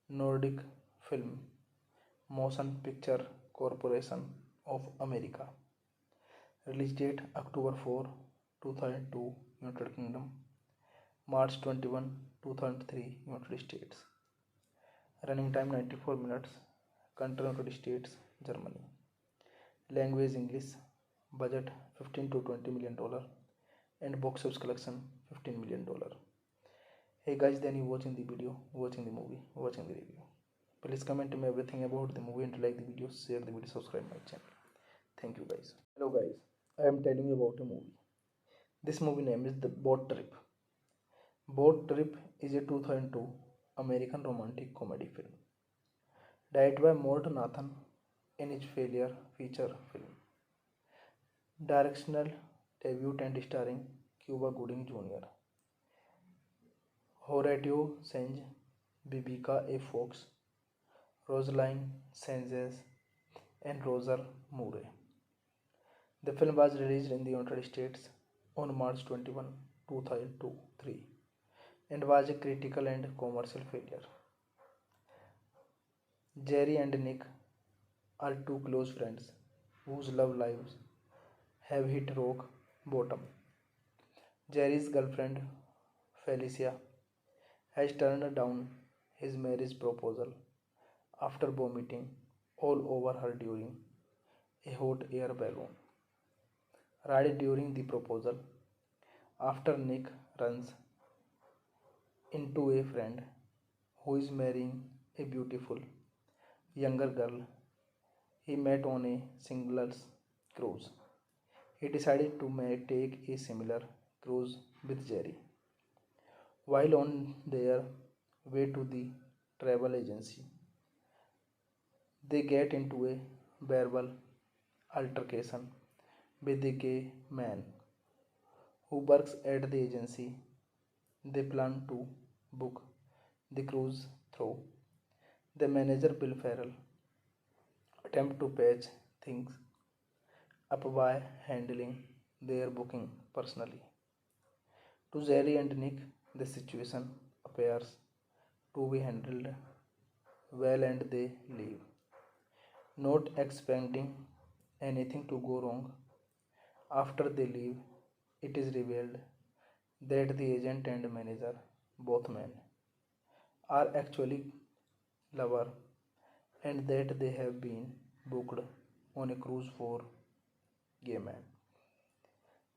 Nordic Film, Motion Picture Corporation of America. Release date October 4, 2002, United Kingdom, March 21, 2003, United States. Running time 94 minutes. Country United States, Germany. Language English. Budget $15 to $20 million. And box office collection $15 million. Hey guys, then you watching the video, watching the movie, watching the review. Please comment me everything about the movie and like the video, share the video, subscribe my channel. Thank you guys. Hello guys, I am telling you about a movie. This movie name is The Boat Trip. Boat Trip is a 2002 American romantic comedy film, directed by Mort Nathan in his failure feature film. Directional debut and starring Cuba Gooding Jr., Horatio Sanz, Vivica A. Fox, Rosaline Sanchez, and Roger Moore. The film was released in the United States on March 21, 2003, and was a critical and commercial failure. Jerry and Nick are two close friends whose love lives have hit rock bottom. Jerry's girlfriend, Felicia, has turned down his marriage proposal after vomiting all over her during a hot air balloon ride during the proposal. After Nick runs into a friend who is marrying a beautiful younger girl he met on a singles cruise, he decided to take a similar cruise with Jerry. While on their way to the travel agency, they get into a verbal altercation with a gay man who works at the agency. They plan to book the cruise through the manager Bill Farrell attempt to patch things up by handling their booking personally. To Jerry and Nick, the situation appears to be handled well and they leave, not expecting anything to go wrong. After they leave, it is revealed that the agent and manager, both men, are actually lovers and that they have been booked on a cruise for gay men.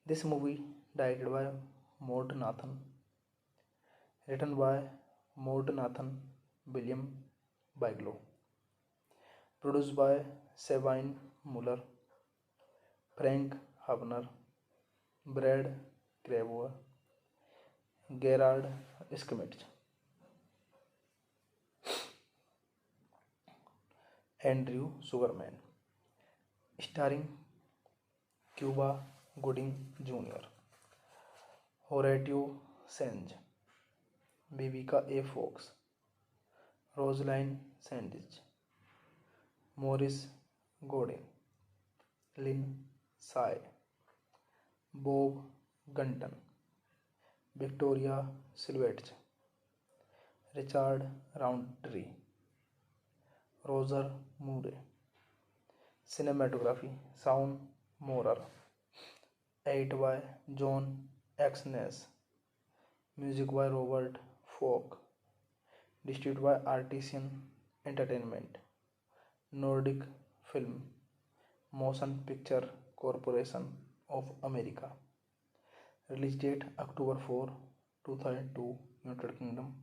This movie, directed by Mort Nathan, written by Mort Nathan, William Bigelow, produced by Sabine Muller, Frank Habner, Brad Gravois, Gerard Schmidt, Andrew Sugarman, starring Cuba Gooding Jr., Horatio Sanz, Vivica A. Fox, Rosaline Sandage, Morris Godin, Lynn Sai, Bob Gunton, Victoria Silvette, Richard Roundtree, Roger Moore. Cinematography Sound Morer, edited by John Exnes, music by Robert Falk, distributed by Artisan Entertainment, Nordic Film, Motion Picture Corporation of America. Release date October 4, 2002, United Kingdom,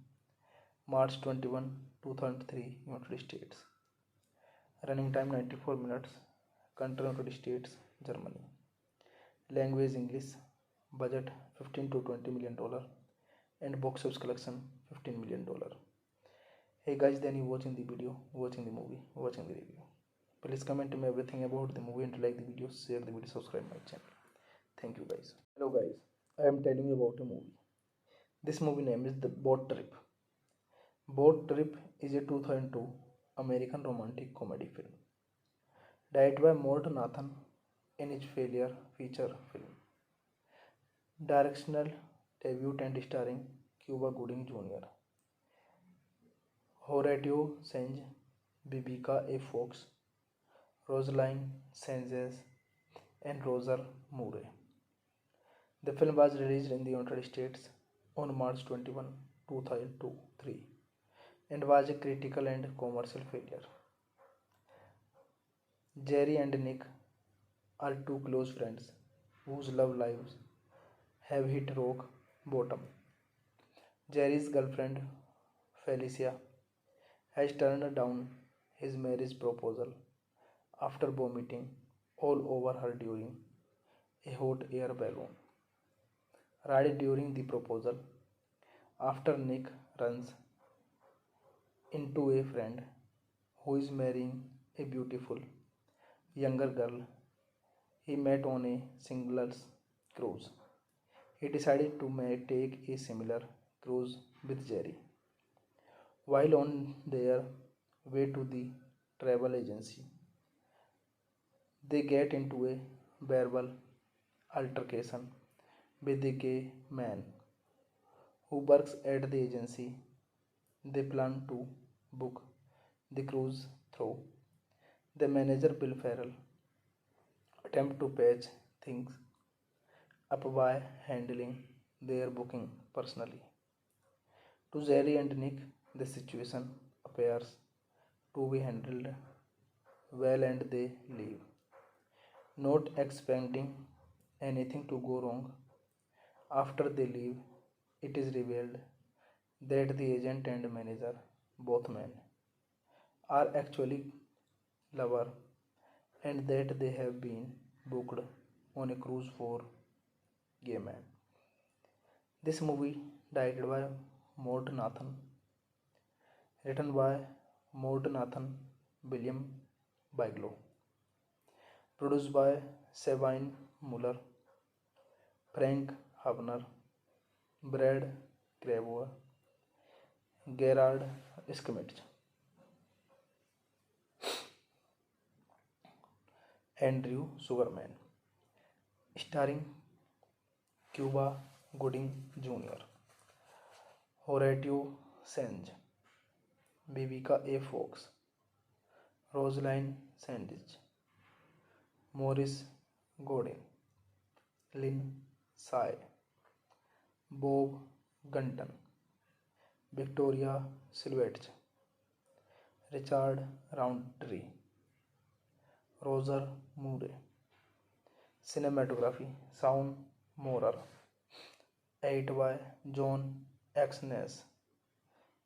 March 21, 2003, United States. Running time 94 minutes. Country United States, Germany. Language English. Budget $15 to $20 million and box office collection $15 million. Hey guys, then you watching the video, watching the movie, watching the review. Please comment me everything about the movie and like the video, share the video, subscribe my channel. Thank you guys. Hello guys, I am telling you about a movie. This movie name is The Boat Trip. Boat Trip is a 2002 American romantic comedy film, directed by Mort Nathan in his failure feature film. Directional debut and starring Cuba Gooding Jr., Horatio Sanz, Vivica A. Fox, Rosaline Sanchez, and Roger Moore. The film was released in the United States on March 21, 2003 and was a critical and commercial failure. Jerry and Nick are two close friends whose love lives have hit rock bottom. Jerry's girlfriend, Felicia, has turned down his marriage proposal after vomiting all over her during a hot air balloon ride during the proposal. After Nick runs into a friend who is marrying a beautiful younger girl he met on a singles cruise, he decided to take a similar cruise with Jerry. While on their way to the travel agency, they get into a verbal altercation with a gay man who works at the agency. They plan to book the cruise through the manager Bill Farrell attempt to patch things up by handling their booking personally. To Jerry and Nick, the situation appears to be handled well and they leave, not expecting anything to go wrong. After they leave, it is revealed that the agent and manager, both men, are actually lovers and that they have been booked on a cruise for gay men. This movie, directed by Mort Nathan, written by Mort Nathan, William Bigelow, produced by Sabine Muller, Frank Hubner, Brad Gravois, Gerard Schmidt, Andrew Sugarman, starring Cuba Gooding Jr., Horatio Sanz, Vivica A. Fox, Rosaline Sandage, Morris Godin, Lynn Sai, Bob Gunton, Victoria Silvette, Richard Roundtree, Roger Moore. Cinematography Sound Morer. Edit by John Exnes.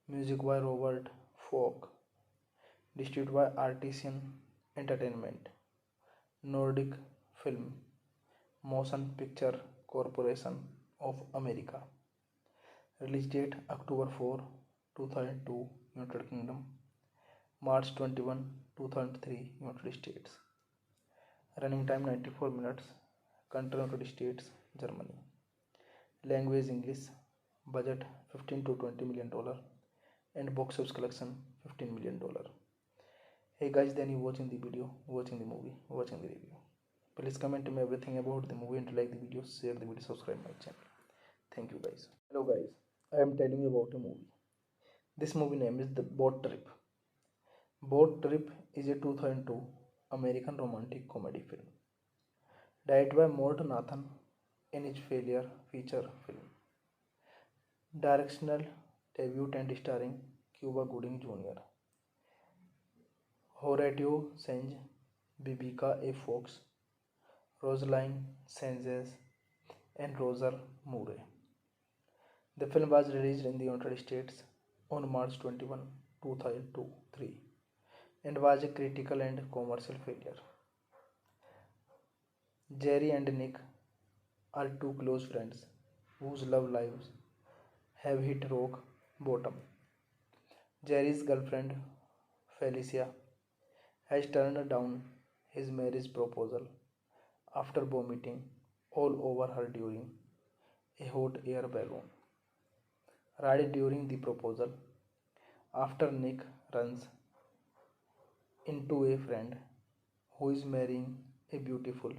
Music by Robert Falk. Distributed by Artisan Entertainment. Nordic Film. Motion Picture Corporation of America. Release date October 4, 2002, United Kingdom. March 21, 2003, United States. Running time 94 minutes. Country United States, Germany. Language English. Budget $15 to $20 million. And box office collection $15 million. Hey guys, then you watching the video, watching the movie, watching the review. Please comment me everything about the movie and like the video, share the video, subscribe my channel. Thank you guys. Hello guys, I am telling you about a movie. This movie name is The Boat Trip. Boat Trip is a 2002 American romantic comedy film. Directed by Mort Nathan in his failure feature film. Directional debut and starring Cuba Gooding Jr., Horatio Sanz, Vivica A. Fox, Rosaline Sanchez, and Roger Moore. The film was released in the United States on March 21, 2003 and was a critical and commercial failure. Jerry and Nick are two close friends whose love lives have hit rock bottom. Jerry's girlfriend, Felicia, has turned down his marriage proposal after vomiting all over her during a hot air balloon ride during the proposal. After Nick runs into a friend who is marrying a beautiful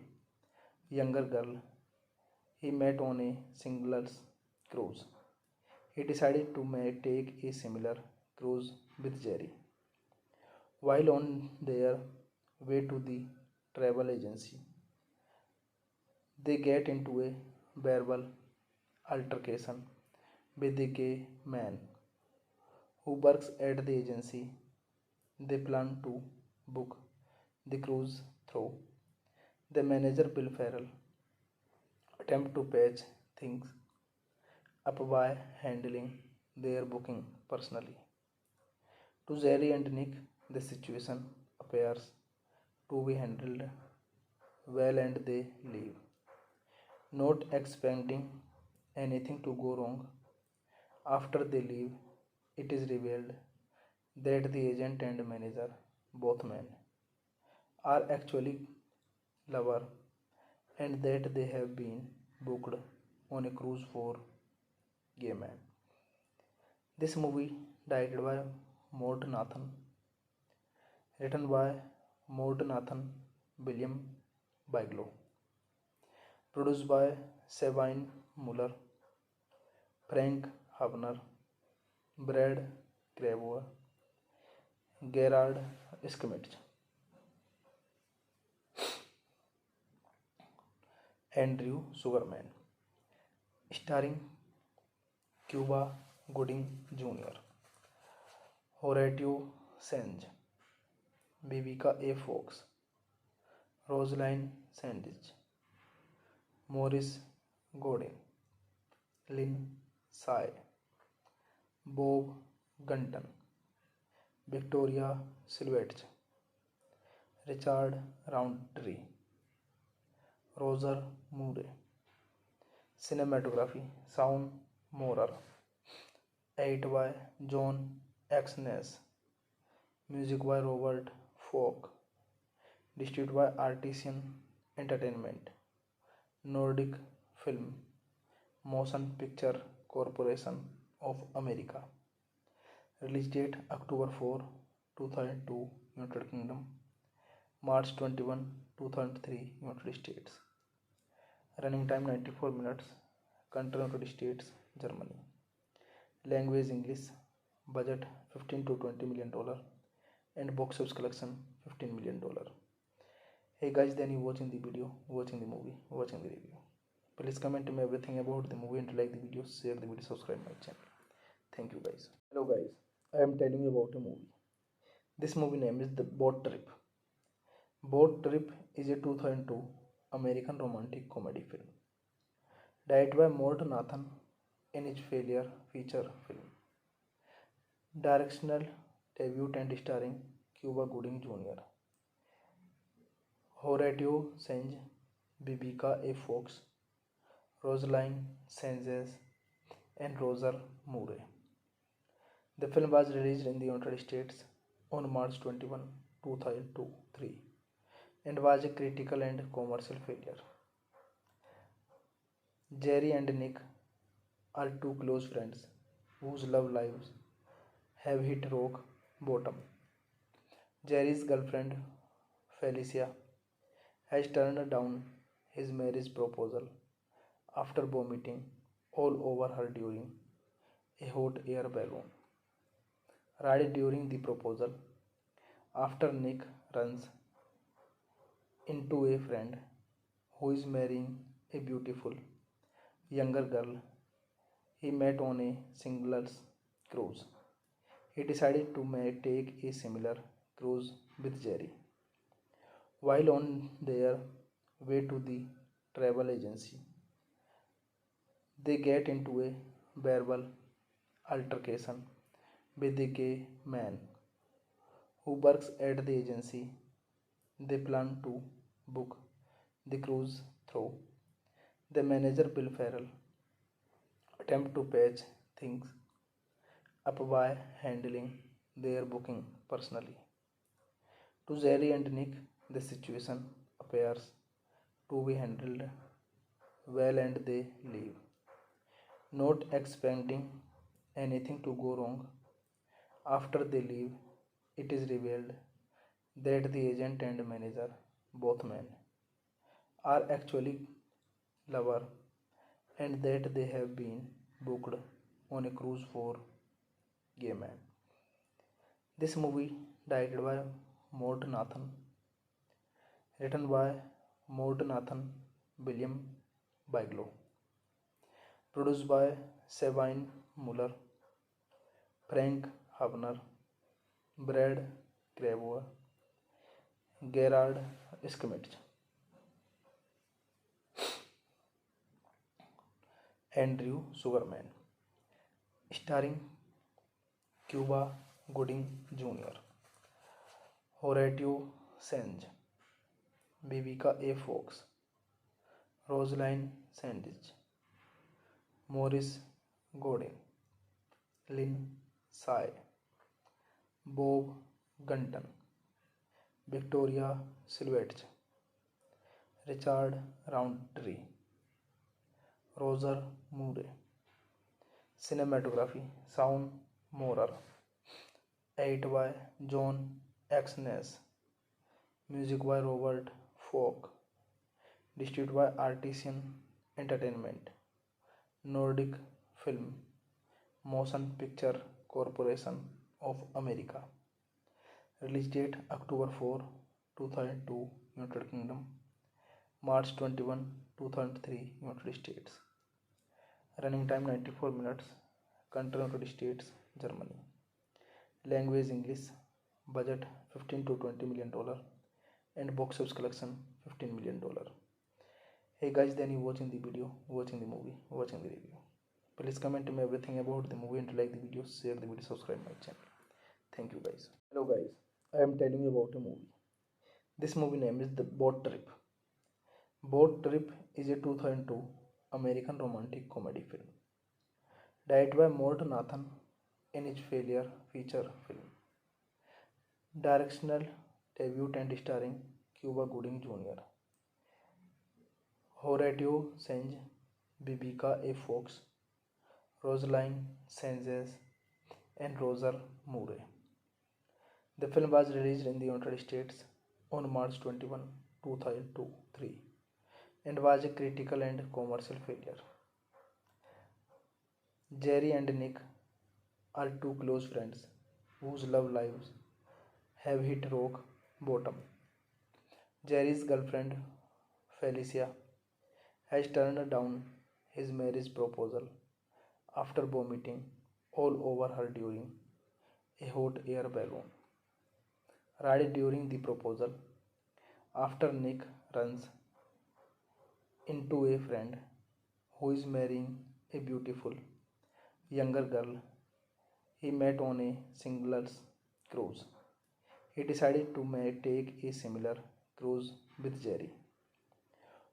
younger girl he met on a singles cruise, he decided to take a similar cruise with Jerry. While on their way to the travel agency, they get into a verbal altercation with a gay man who works at the agency. They plan to book the cruise through the manager Bill Farrell attempt to patch things up by handling their booking personally. To Jerry and Nick, the situation appears to be handled well and they leave, not expecting anything to go wrong. After they leave, it is revealed that the agent and manager, both men, are actually lovers and that they have been booked on a cruise for gay men. This movie directed by Mort Nathan, written by Mort Nathan, William Bigelow, produced by Sabine Muller, Frank Hubner, Brad Gravois, Gerard Schmidt, Andrew Sugarman, starring Cuba Gooding Jr., Horatio Sanz, Vivica A. Fox, Rosaline Sandage, Morris Godin, Lynn Sai, Bob Gunton, Victoria Silvette, Richard Roundtree, Roger Moore. Cinematography Sound Morer. Edit by John Exnes. Music by Robert Falk. Distributed by Artisan Entertainment. Nordic Film Motion Picture Corporation of America. Release date October 4, 2002, United Kingdom. March 21, 2003, United States. Running time 94 minutes. Country United States, Germany. Language English. Budget $15 to $20 million. And box office collection $15 million. Hey guys, then you watching the video, watching the movie, watching the review. Please comment me everything about the movie and like the video, share the video, subscribe my channel. Thank you guys. Hello guys, I am telling you about a movie. This movie name is The Boat Trip. Boat Trip is a 2002 American romantic comedy film. Directed by Mort Nathan in his failure feature film. Directional debut and starring Cuba Gooding Jr., Horatio Sanz, Vivica A. Fox, Rosaline Sanchez, and Roger Moore. The film was released in the United States on March 21, 2003 and was a critical and commercial failure. Jerry and Nick are two close friends whose love lives have hit rock bottom. Jerry's girlfriend, Felicia, has turned down his marriage proposal after vomiting all over her during a hot air balloon ride during the proposal. After Nick runs into a friend who is marrying a beautiful younger girl he met on a singles cruise, he decided to take a similar cruise with Jerry. While on their way to the travel agency, they get into a verbal altercation with a gay man who works at the agency. They plan to book the cruise through the manager Bill Farrell attempt to patch things up by handling their booking personally. To Jerry and Nick, the situation appears to be handled well and they leave, not expecting anything to go wrong. After they leave, it is revealed that the agent and manager, both men, are actually lovers and that they have been booked on a cruise for gay men. This movie, directed by Mort Nathan, written by Mort Nathan, William Bigelow, produced by Sabine Muller, Frank Hubner, Brad Gravois, Gerard Schmidt, Andrew Sugarman, starring Cuba Gooding Jr., Horatio Sanz, Vivica A. Fox, Rosaline Sanchez, Morris Godin, Lynn Sai, Bob Gunton, Victoria Silvestri, Richard Roundtree, Roger Moore. Cinematography Sound Morer, edited by John X. Ness, music by Robert Falk, distributed by Artisan Entertainment, Nordic Film Motion Picture Corporation of America. Release date October 4, 2002, United Kingdom. March 21, 2003, United States. Running time 94 minutes. Country United States, Germany. Language English. Budget $15 to $20 million. And box office collection $15 million. Hey guys, then you watching the video, watching the movie, watching the review. Please comment me everything about the movie and like the video, share the video, subscribe my channel. Thank you guys. Hello guys, I am telling you about a movie. This movie name is The Boat Trip. Boat Trip is a 2002 American romantic comedy film. Directed by Mort Nathan in his failure feature film. Directional debut and starring Cuba Gooding Jr., Horatio Sanz, Vivica A. Fox, Rosaline Sanchez, and Roger Moore. The film was released in the United States on March 21, 2003 and was a critical and commercial failure. Jerry and Nick are two close friends whose love lives have hit rock bottom. Jerry's girlfriend, Felicia, has turned down his marriage proposal after vomiting all over her during a hot air balloon ride during the proposal. After Nick runs into a friend who is marrying a beautiful younger girl he met on a singles cruise, he decided to take a similar cruise with Jerry.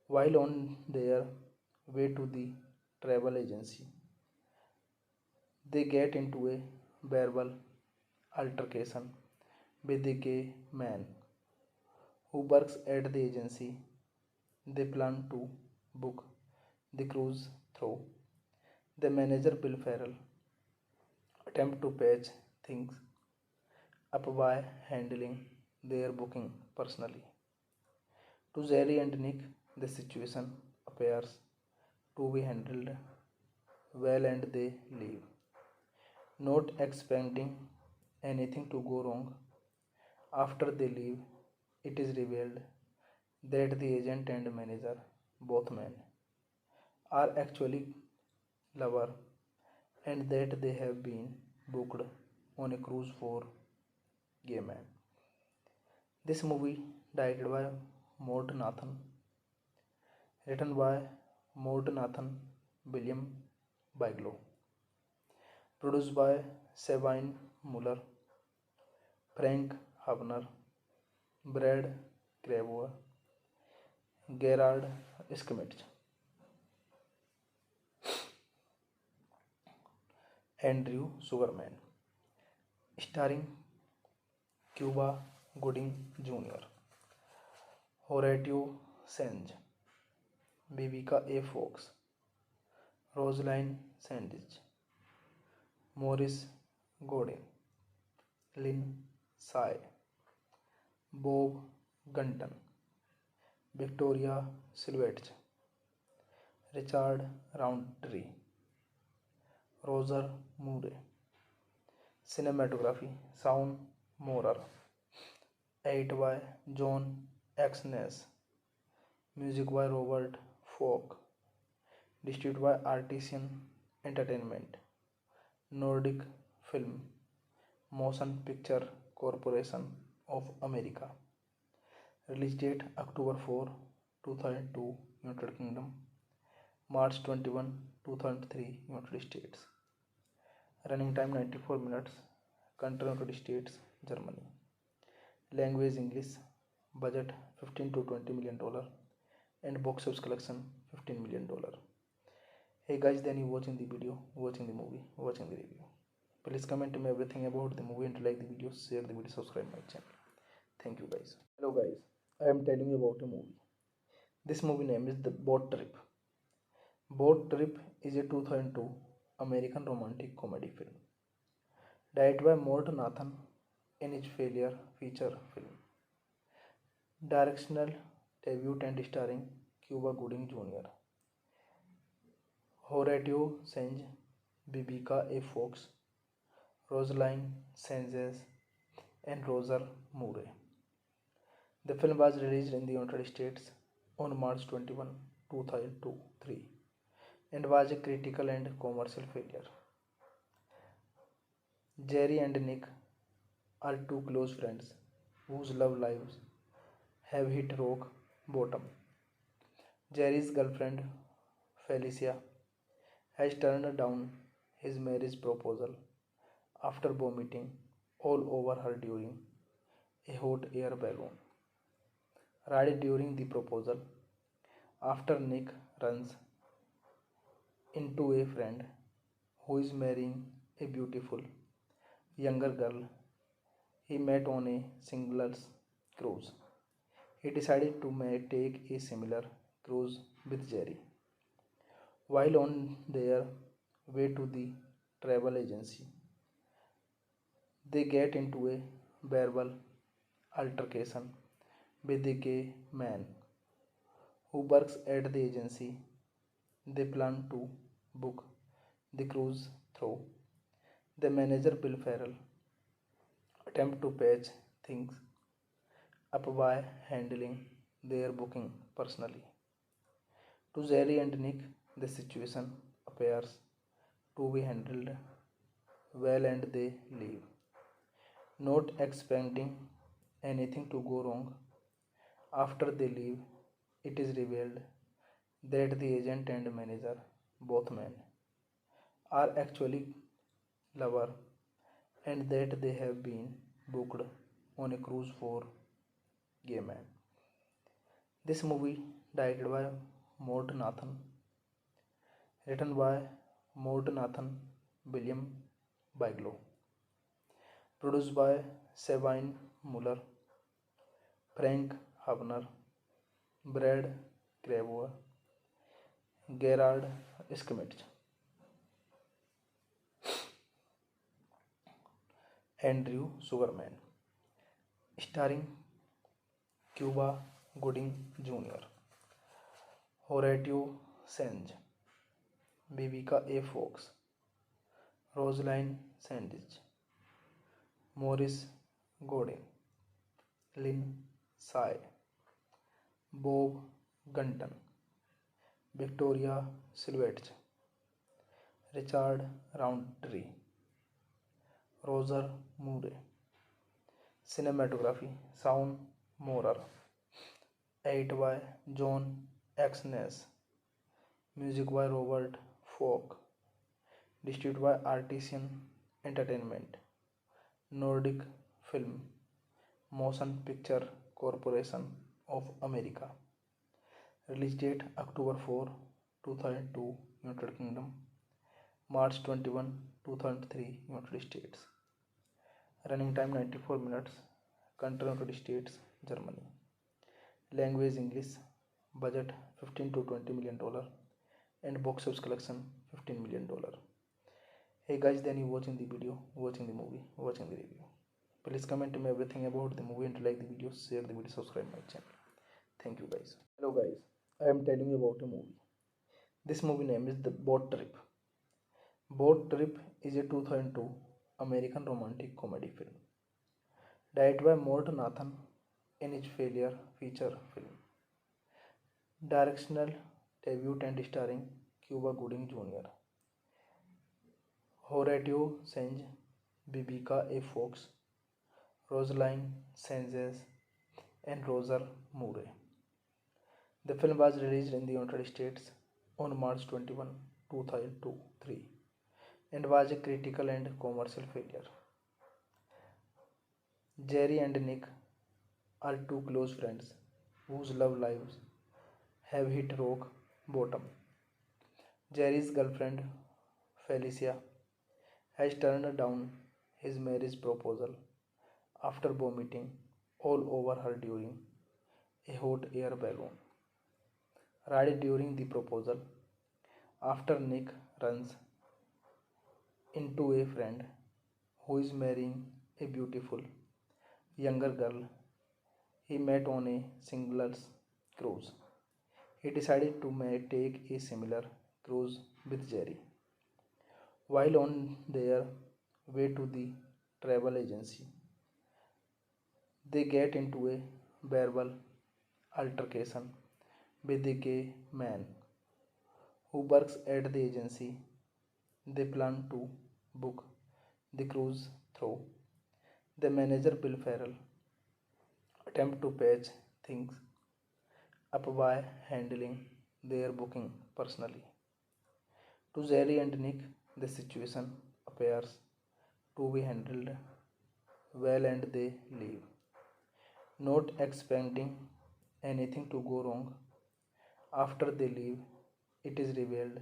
While on their way to the travel agency, they get into a verbal altercation with a gay man who works at the agency. They plan to book the cruise through the manager Bill Farrell attempt to patch things up by handling their booking personally. To Jerry and Nick, the situation appears to be handled well and they leave, not expecting anything to go wrong. After they leave, it is revealed that the agent and manager, both men, are actually lovers and that they have been booked on a cruise for gay men. This movie, directed by Mort Nathan, written by Mort Nathan, William Bigelow, produced by Sabine Muller, Frank Hubner, Brad Gravois, Gerard Schmidt, Andrew Sugarman, starring Cuba Gooding Jr., Horatio Sanz, Vivica A. Fox, Rosaline Sandage, Morris Godin, Lynn Sai, Bob Gunton, Victoria Silvette, Richard Roundtree, Roger Moore. Cinematography Sound Morer, edited by John Exnes, music by Robert Falk, distributed by Artisan Entertainment, Nordic Film, Motion Picture Corporation of America. Release date October 4, 2002, United Kingdom, March 21, 2003, United States. Running time 94 minutes, country United States, Germany. Language English, budget $15 to $20 million, and box office collection $15 million. Hey guys, then you watching the video, watching the movie, watching the review. Please comment me everything about the movie and like the video, share the video, subscribe my channel. Thank you guys. Hello guys, I am telling you about a movie. This movie name is The Boat Trip. Boat Trip is a 2002 American romantic comedy film, directed by Mort Nathan in his failure feature film. Directional debut and starring Cuba Gooding Jr., Horatio Sanz, Vivica A. Fox, Rosaline Sanchez, and Roger Moore. The film was released in the United States on March 21, 2003 and was a critical and commercial failure. Jerry and Nick are two close friends whose love lives have hit rock bottom. Jerry's girlfriend, Felicia, has turned down his marriage proposal after vomiting all over her during a hot air balloon ride during the proposal. After Nick runs into a friend who is marrying a beautiful younger girl he met on a singles cruise, he decided to take a similar cruise with Jerry. While on their way to the travel agency, they get into a verbal altercation with a gay man who works at the agency. They plan to book the cruise through the manager Bill Farrell attempt to patch things up by handling their booking personally. To Jerry and Nick, the situation appears to be handled well and they leave, not expecting anything to go wrong. After they leave, it is revealed that the agent and manager, both men, are actually lovers and that they have been booked on a cruise for gay men. This movie, directed by Mort Nathan, written by Mort Nathan, William Bigelow, produced by Sabine Muller, Frank Habner, Brad Gravois, Gerard Schmidt, Andrew Sugarman, starring Cuba Gooding Jr., Horatio Sanz, Vivica A. Fox, Rosaline Sandage, Morris Godin, Lynn Sai, Bob Gunton, Victoria Silvette, Richard Roundtree, Roger Moore. Cinematography Sound Morer, edited by John Exnes, music by Robert Falk, distributed by Artisan Entertainment, Nordic Film, Motion Picture Corporation of America. Release date October 4, 2002, United Kingdom, March 21, 2003, United States. Running time 94 minutes, country United States, Germany. Language English, budget $15 to $20 million, and box office collection $15 million. Hey guys, then you watching the video, watching the movie, watching the review. Please comment me everything about the movie and like the video, share the video, subscribe my channel. Thank you guys. Hello guys, I am telling you about a movie. This movie name is The Boat Trip. Boat Trip is a 2002 American romantic comedy film, directed by Mort Nathan in his failure feature film. Directional debut and starring Cuba Gooding Jr., Horatio Sanz, Vivica A. Fox, Rosaline Sanchez, and Roger Moore. The film was released in the United States on March 21, 2003, and was a critical and commercial failure. Jerry and Nick are two close friends whose love lives have hit rock bottom. Jerry's girlfriend, Felicia, has turned down his marriage proposal after vomiting all over her during a hot air balloon ride during the proposal. After Nick runs into a friend who is marrying a beautiful younger girl he met on a singles cruise, he decided to take a similar cruise with Jerry. While on their way to the travel agency, they get into a verbal altercation with a gay man who works at the agency. They plan to book the cruise through the manager Bill Farrell attempt to patch things up by handling their booking personally. To Jerry and Nick, the situation appears to be handled well and they leave, not expecting anything to go wrong. After they leave, it is revealed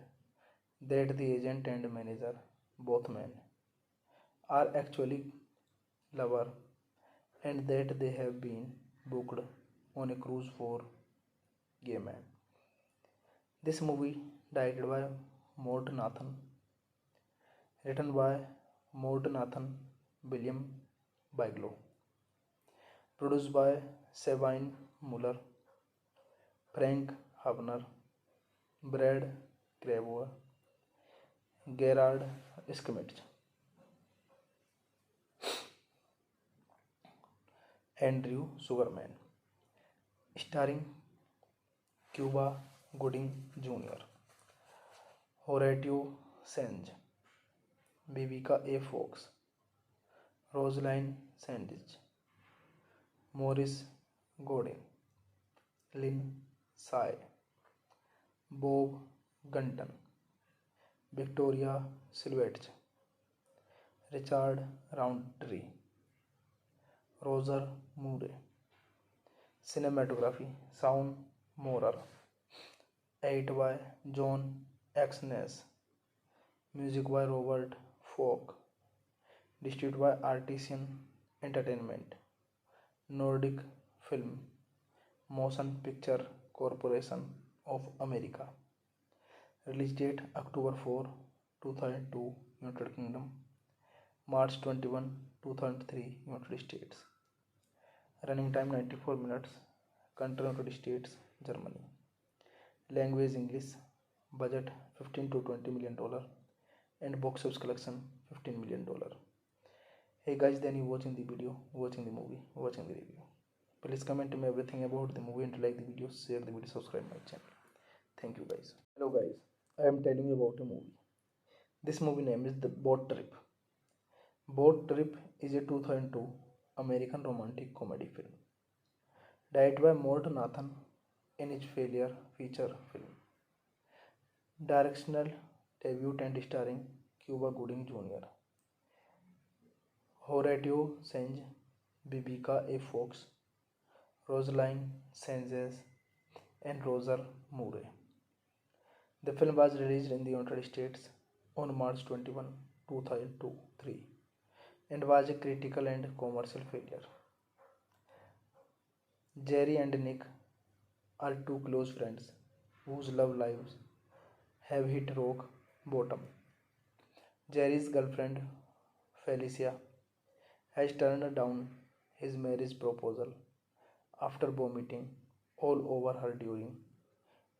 that the agent and manager, both men, are actually lovers and that they have been booked on a cruise for gay men. This movie directed by Mort Nathan, written by Mort Nathan, William Bigelow, produced by Sabine Muller, Frank Hubner, Brad Gravois, Gerard Schmidt, Andrew Sugarman, starring Cuba Gooding Jr., Horatio Sanz, Vivica A. Fox, Rosaline Sandage, Morris Godin, Lynn Sai, Bob Gunton, Victoria Silvette, Richard Roundtree, Roger Moore. Cinematography Sound Morer, edited by John Exnes, music by Robert Falk, distributed by Artisan Entertainment, Nordic Film, Motion Picture Corporation of America. Release date October 4, 2002, United Kingdom, March 21, 2003, United States. Running time 94 minutes. Country United States, Germany. Language English. Budget $15 to $20 million. And box office collection $15 million. Hey guys, then you watching the video, watching the movie, watching the review. Please comment me everything about the movie and like the video, share the video, subscribe my channel. Thank you guys. Hello guys, I am telling you about a movie. This movie name is The Boat Trip. Boat Trip is a 2002 American romantic comedy film, directed by Mort Nathan in his failure feature film. Directional debut and starring Cuba Gooding Jr., Horatio Sanz, Vivica A. Fox, Rosaline Sanchez, and Roger Moore. The film was released in the United States on March 21, 2003 and was a critical and commercial failure. Jerry and Nick are two close friends whose love lives have hit rock bottom. Jerry's girlfriend, Felicia, has turned down his marriage proposal after vomiting all over her during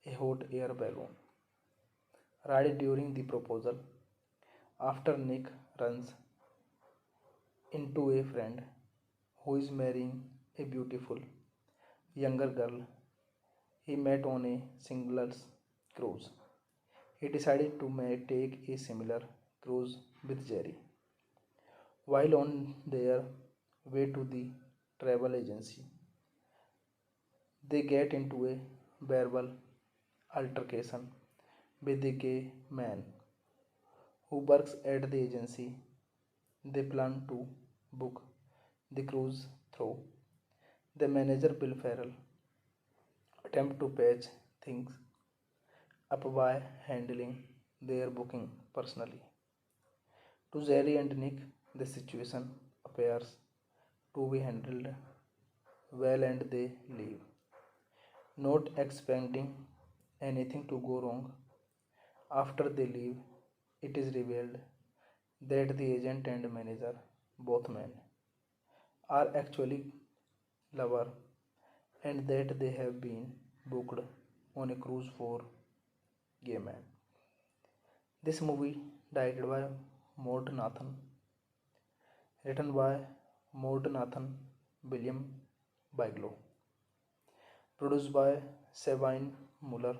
a hot air balloon ride during the proposal. After Nick runs into a friend who is marrying a beautiful younger girl he met on a singles cruise, he decided to take a similar cruise with Jerry. While on their way to the travel agency, they get into a verbal altercation with a gay man who works at the agency. They plan to book the cruise through the manager Bill Farrell attempt to patch things up by handling their booking personally. To Jerry and Nick, the situation appears to be handled well and they leave, not expecting anything to go wrong. After they leave, it is revealed that the agent and manager, both men, are actually lovers and that they have been booked on a cruise for gay men. This movie directed by Mort Nathan, written by Mort Nathan, William Bigelow, produced by Sabine Muller,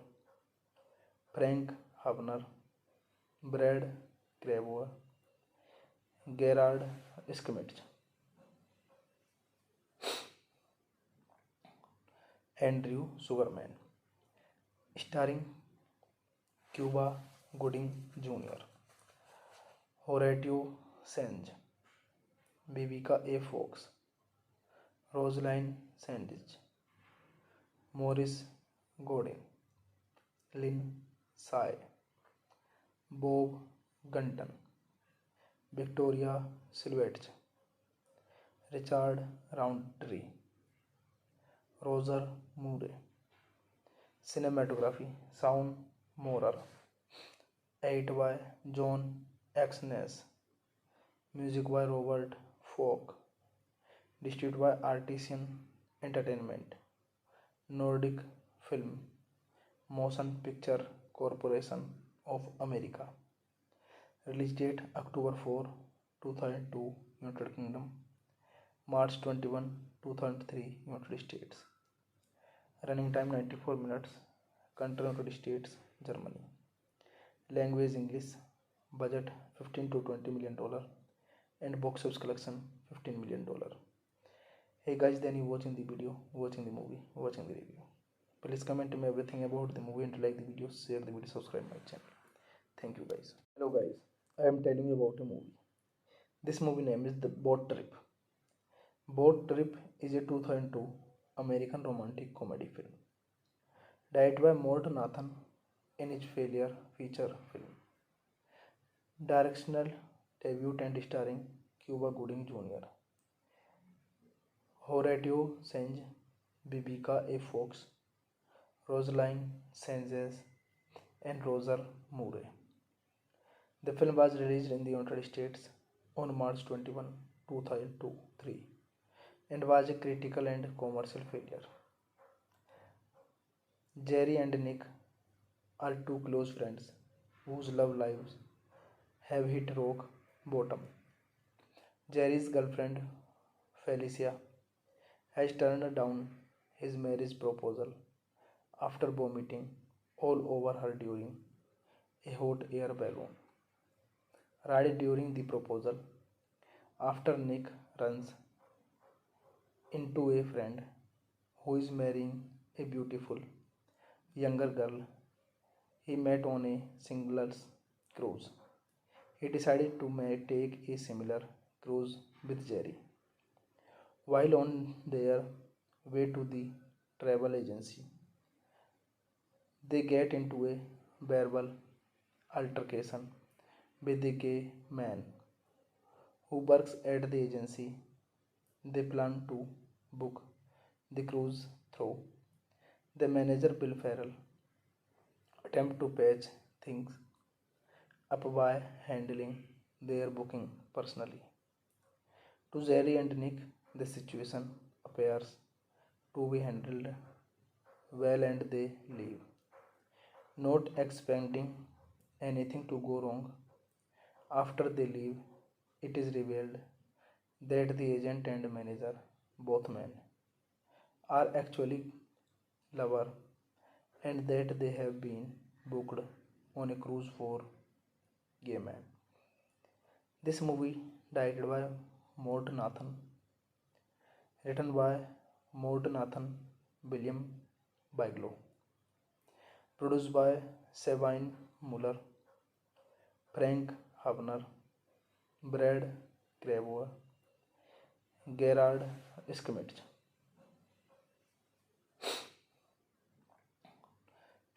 Frank Hubner, Brad Gravois, Gerard Schmidt, Andrew Sugarman, starring Cuba Gooding Jr., Horatio Sanz, Vivica A. Fox, Rosaline Sandage, Morris Godin, Lynn Sai, Bob Gunton, Victoria Silvette, Richard Roundtree, Roger Moore. Cinematography Sound Morer. Edit by John Exnes. Music by Robert Falk. Distributed by Artisan Entertainment. Nordic Film. Motion Picture Corporation of America. Release date October 4, 2002, United Kingdom. March 21, 2003, United States. Running time 94 minutes. Country United States, Germany. Language English. Budget $15 to $20 million. And box office collection $15 million. Hey guys, then you watching the video, watching the movie, watching the review. Please comment me everything about the movie and like the video, share the video, subscribe my channel. Thank you guys. Hello guys, I am telling you about a movie. This movie name is The Boat Trip. Boat Trip is a 2002 American romantic comedy film. Directed by Mort Nathan in his failure feature film. Directional debut and starring Cuba Gooding Jr., Horatio Sanz, Vivica A. Fox, Rosaline Sanchez, and Roger Moore. The film was released in the United States on March 21, 2003 and was a critical and commercial failure. Jerry and Nick are two close friends whose love lives have hit rock bottom. Jerry's girlfriend, Felicia, has turned down his marriage proposal after vomiting all over her during a hot air balloon ride during the proposal. After Nick runs into a friend who is marrying a beautiful younger girl he met on a singles cruise, he decided to take a similar cruise with Jerry. While on their way to the travel agency, they get into a verbal altercation with a gay man who works at the agency. They plan to book the cruise through the manager Bill Farrell attempt to patch things up by handling their booking personally. To Jerry and Nick, the situation appears to be handled well and they leave, not expecting anything to go wrong. After they leave, it is revealed that the agent and manager, both men, are actually lovers and that they have been booked on a cruise for gay men. This movie, directed by Mort Nathan, written by Mort Nathan, William Bigelow, produced by Sabine Muller, Frank Habner, Brad Gravois, Gerard Schmidt,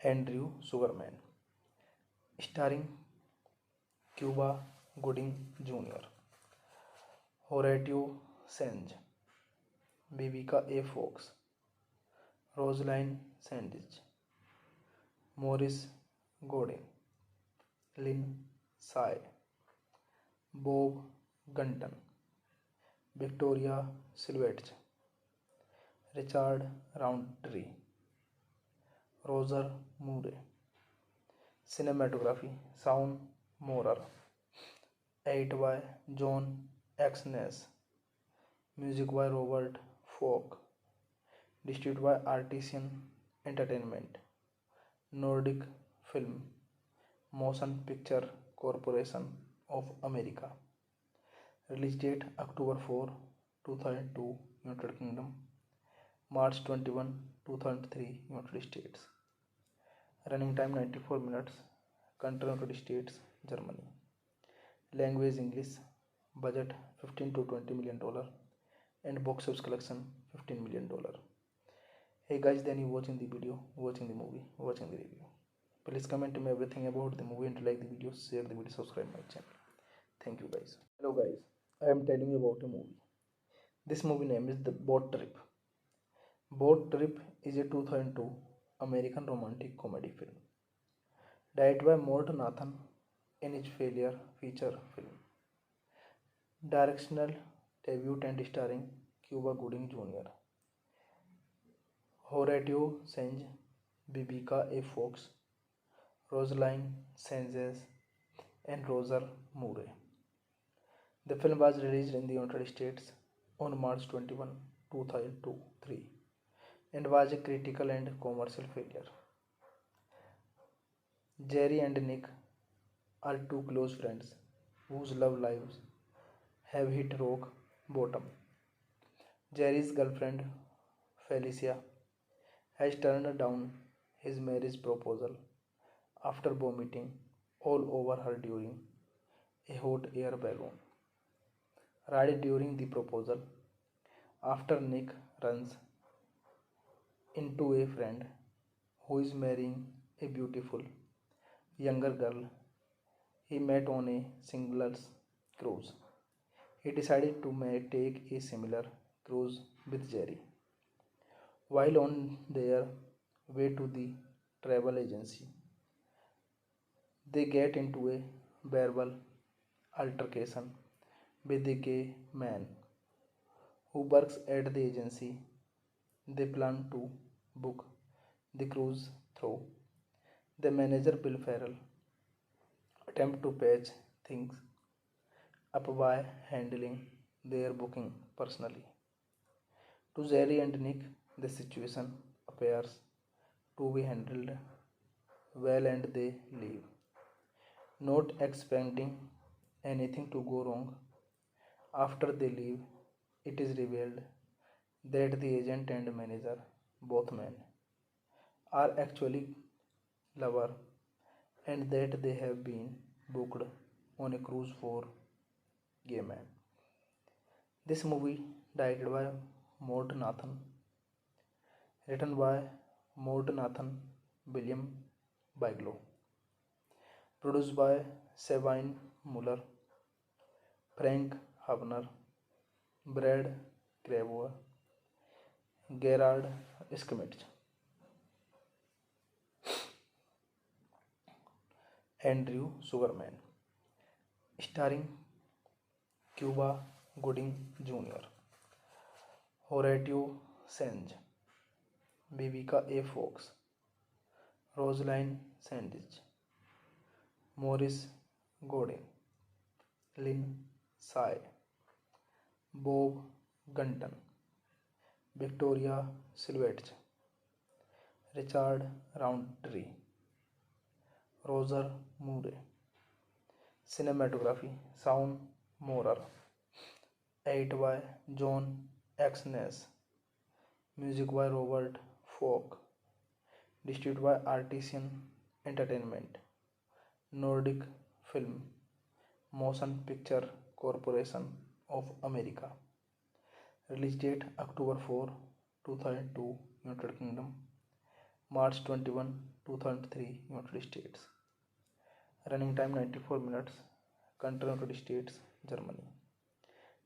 Andrew Sugarman, starring Cuba Gooding Jr., Horatio Sanz, Vivica A. Fox, Rosaline Sanchez, Morris Godin, Lynn Sai, Bob Gunton, Victoria Silvette, Richard Roundtree, Roger Moore. Cinematography Sound Morer. Edit by John Exnes. Music by Robert Falk. Distributed by Artisan Entertainment. Nordic Film. Motion Picture Corporation of America. Release date October 4, 2002, United Kingdom. March 21, 2003, United States. Running time 94 minutes. Country United States, Germany. Language English. Budget $15 to $20 million. And box office collection $15 million. Hey guys, then you watching the video, watching the movie, watching the review. Please comment me everything about the movie and like the video, share the video, subscribe my channel. Thank you guys. Hello guys, I am telling you about a movie. This movie name is The Boat Trip. Boat Trip is a 2002 American romantic comedy film. directed by Mort Nathan in his failure feature film. Directional debut and starring Cuba Gooding Jr., Horatio Sanz, Vivica A. Fox, Rosaline Sanchez, and Roger Moore. The film was released in the United States on March 21, 2003 and was a critical and commercial failure. Jerry and Nick are two close friends whose love lives have hit rock bottom. Jerry's girlfriend, Felicia, has turned down his marriage proposal after vomiting all over her during a hot air balloon ride during the proposal. After Nick runs into a friend who is marrying a beautiful younger girl he met on a singles cruise, he decided to take a similar cruise with Jerry. While on their way to the travel agency, they get into a verbal altercation with a gay man who works at the agency. They plan to book the cruise through the manager Bill Farrell attempt to patch things up by handling their booking personally. To Jerry and Nick, the situation appears to be handled well and they leave, not expecting anything to go wrong. After they leave, it is revealed that the agent and manager, both men, are actually lovers and that they have been booked on a cruise for gay men. This movie, directed by Mort Nathan, written by Mort Nathan, William Bigelow, produced by Sabine Muller, Frank Hubner, Brad Gravois, Gerard Schmidt, Andrew Sugarman, starring Cuba Gooding Jr., Horatio Sanz, Vivica A. Fox, Rosaline Sandage, Morris Godin, Lynn Sai, Bob Gunton, Victoria Silvette, Richard Roundtree, Roger Moore. Cinematography Sound Morer, edited by John Exnes, music by Robert Falk, distributed by Artisan Entertainment, Nordic Film, Motion Picture Corporation of America. Release date October 4, 2002, United Kingdom, March 21, 2003, United States. Running time 94 minutes. Country United States, Germany.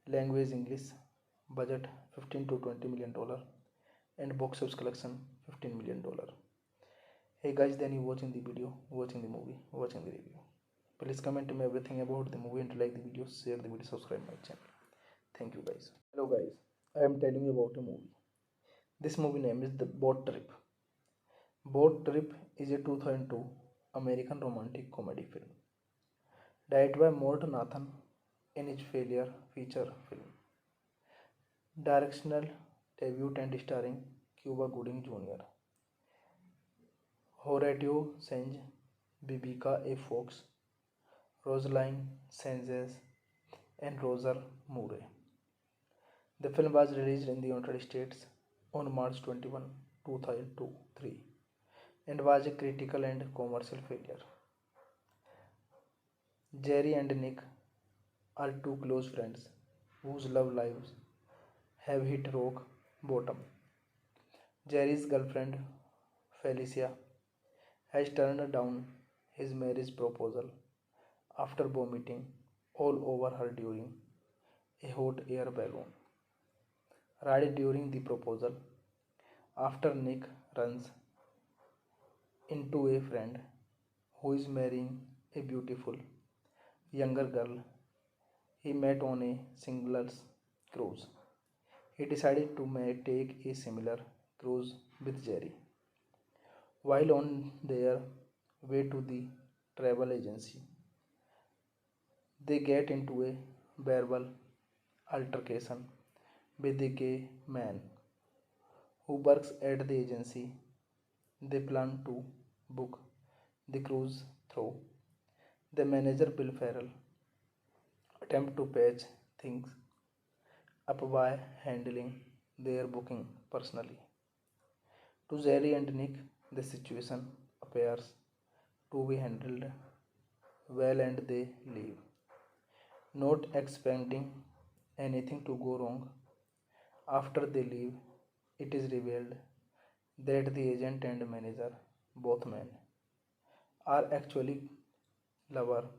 Language English. Budget $15 to $20 million and box office collection $15 million. Hey guys, then you watching the video, watching the movie, watching the review. Please comment me everything about the movie and like the video, share the video, subscribe my channel. Thank you guys. Hello guys, I am telling you about a movie. This movie name is The Boat Trip. Boat Trip is a 2002 American romantic comedy film, directed by Mort Nathan in his failure feature film. Directional debut and starring Cuba Gooding Jr., Horatio Sanz, Vivica A. Fox, Rosaline Sanchez, and Roger Moore. The film was released in the United States on March 21, 2003 and was a critical and commercial failure. Jerry and Nick are two close friends whose love lives have hit rock bottom. Jerry's girlfriend, Felicia, has turned down his marriage proposal after vomiting all over her during a hot air balloon ride during the proposal. After Nick runs into a friend who is marrying a beautiful younger girl he met on a singles cruise. He decided to take a similar cruise with Jerry. While on their way to the travel agency, they get into a verbal altercation with a gay man who works at the agency. They plan to book the cruise through. The manager Bill Farrell attempt to patch things up by handling their booking personally. To Jerry and Nick, the situation appears to be handled well and they leave, not expecting anything to go wrong. After they leave, it is revealed that the agent and manager, both men, are actually lovers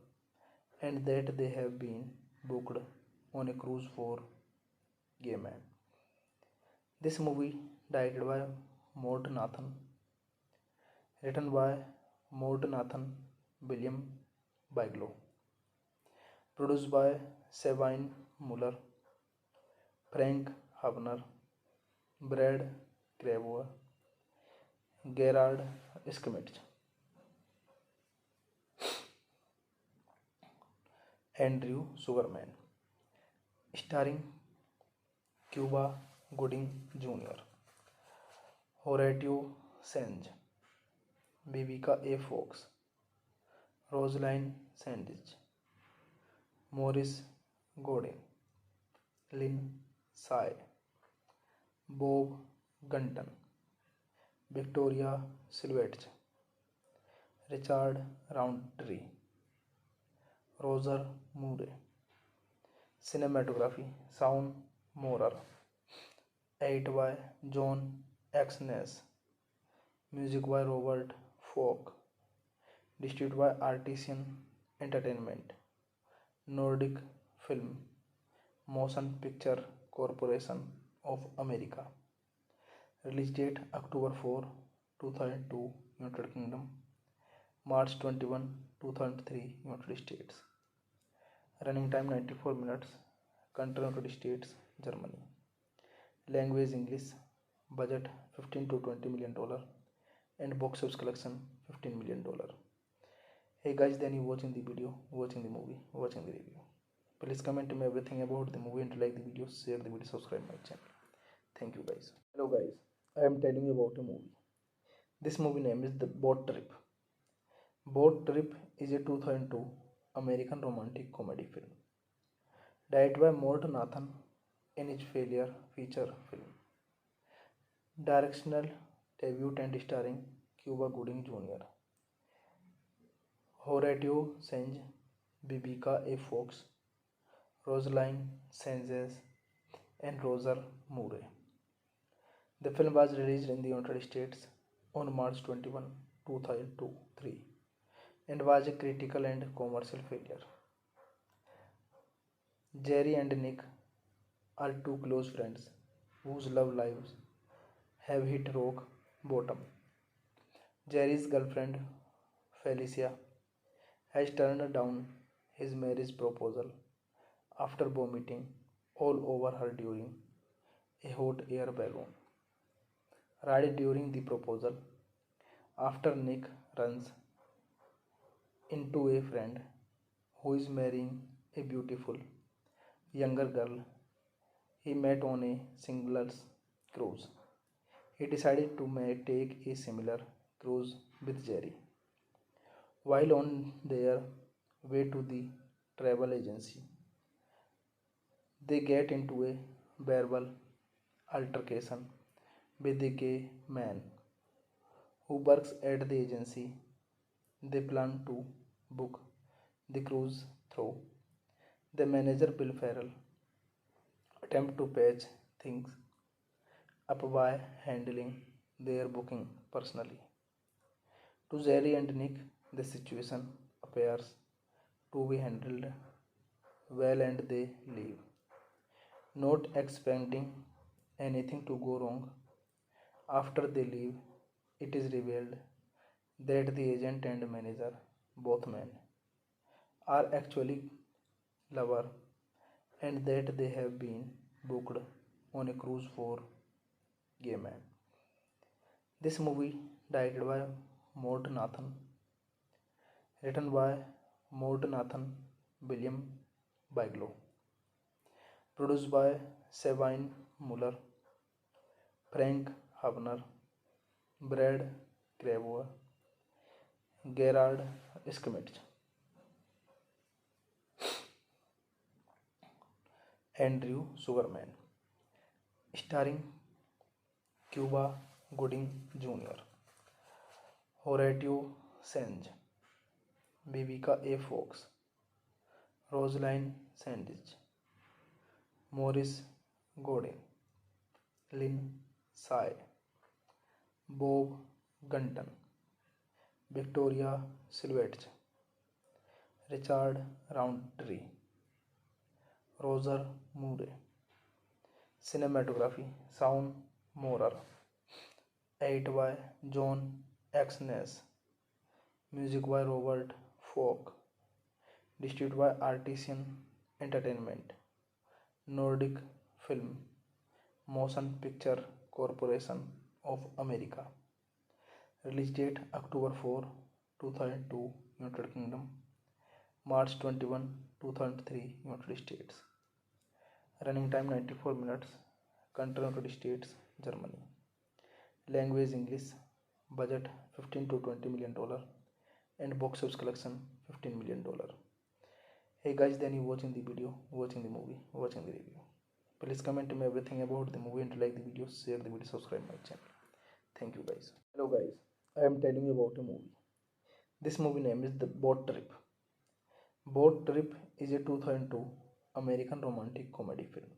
and that they have been booked on a cruise for gay men. This movie, directed by Mort Nathan, written by Mort Nathan, William Bigelow, produced by Sabine Muller, Frank Habner, Brad Gravois, Gerard Schmidt, Andrew Sugarman, starring Cuba Gooding Jr., Horatio Sanz, Vivica A. Fox, Rosaline Sandage, Morris Godin, Lynn Sai, Bob Gunton, Victoria Silvette, Richard Roundtree, Roger Moore. Cinematography Sound Morer, edited by John Exnes, music by Robert Falk, distributed by Artisan Entertainment, Nordic Film, Motion Picture Corporation of America. Release date October 4, 2002, United Kingdom, March 21, 2003, United States. Running time 94 minutes. Country United States, Germany. Language English. Budget $15 to $20 million. And box office collection $15 million. Hey guys, then you watching the video, watching the movie, watching the review. Please comment me everything about the movie and like the video, share the video, subscribe my channel. Thank you guys. Hello guys, I am telling you about a movie. This movie name is The Boat Trip. Boat Trip is a 2002 American romantic comedy film, directed by Mort Nathan in his failure feature film. Directional debut and starring Cuba Gooding Jr., Horatio Sanz, Vivica A. Fox, Rosaline Sanchez, and Roger Moore. The film was released in the United States on March 21, 2003 and was a critical and commercial failure. Jerry and Nick are two close friends whose love lives have hit rock bottom. Jerry's girlfriend, Felicia, has turned down his marriage proposal after vomiting all over her during a hot air balloon ride during the proposal. After Nick runs into a friend who is marrying a beautiful younger girl he met on a singles cruise. He decided to take a similar cruise with Jerry. While on their way to the travel agency, they get into a verbal altercation with a gay man who works at the agency. They plan to book the cruise through. The manager Bill Farrell attempt to patch things up by handling their booking personally. To Jerry and Nick, the situation appears to be handled well and they leave, not expecting anything to go wrong. After they leave, it is revealed that the agent and manager, both men, are actually lovers and that they have been booked on a cruise for gay men. This movie, directed by Mort Nathan, written by Mort Nathan William Bigelow, produced by Sabine Muller, Frank Hubner, Brad Gravois, Gerard Schmidt, Andrew Sugarman, starring Cuba Gooding Jr., Horatio Sanz, Vivica A. Fox, Rosaline Sandage, Morris Godin, Lynn Sai, Bob Gunton, Victoria Silvette, Richard Roundtree, Roger Moore. Cinematography Sound Morer, edited by John Exnes, music by Robert Falk, distributed by Artisan Entertainment, Nordic Film, Motion Picture Corporation of America. Release date October 4, 2002, United Kingdom, March 21, 2003, United States. Running time 94 minutes. Country United States, Germany. Language English. Budget $15 to $20 million and box office collection $15 million. Hey guys, then you watching the video, watching the movie, watching the review. Please comment me everything about the movie and like the video, share the video, subscribe my channel. Thank you guys. Hello guys, I am telling you about a movie. This movie name is The Boat Trip. Boat Trip is a 2002 American romantic comedy film,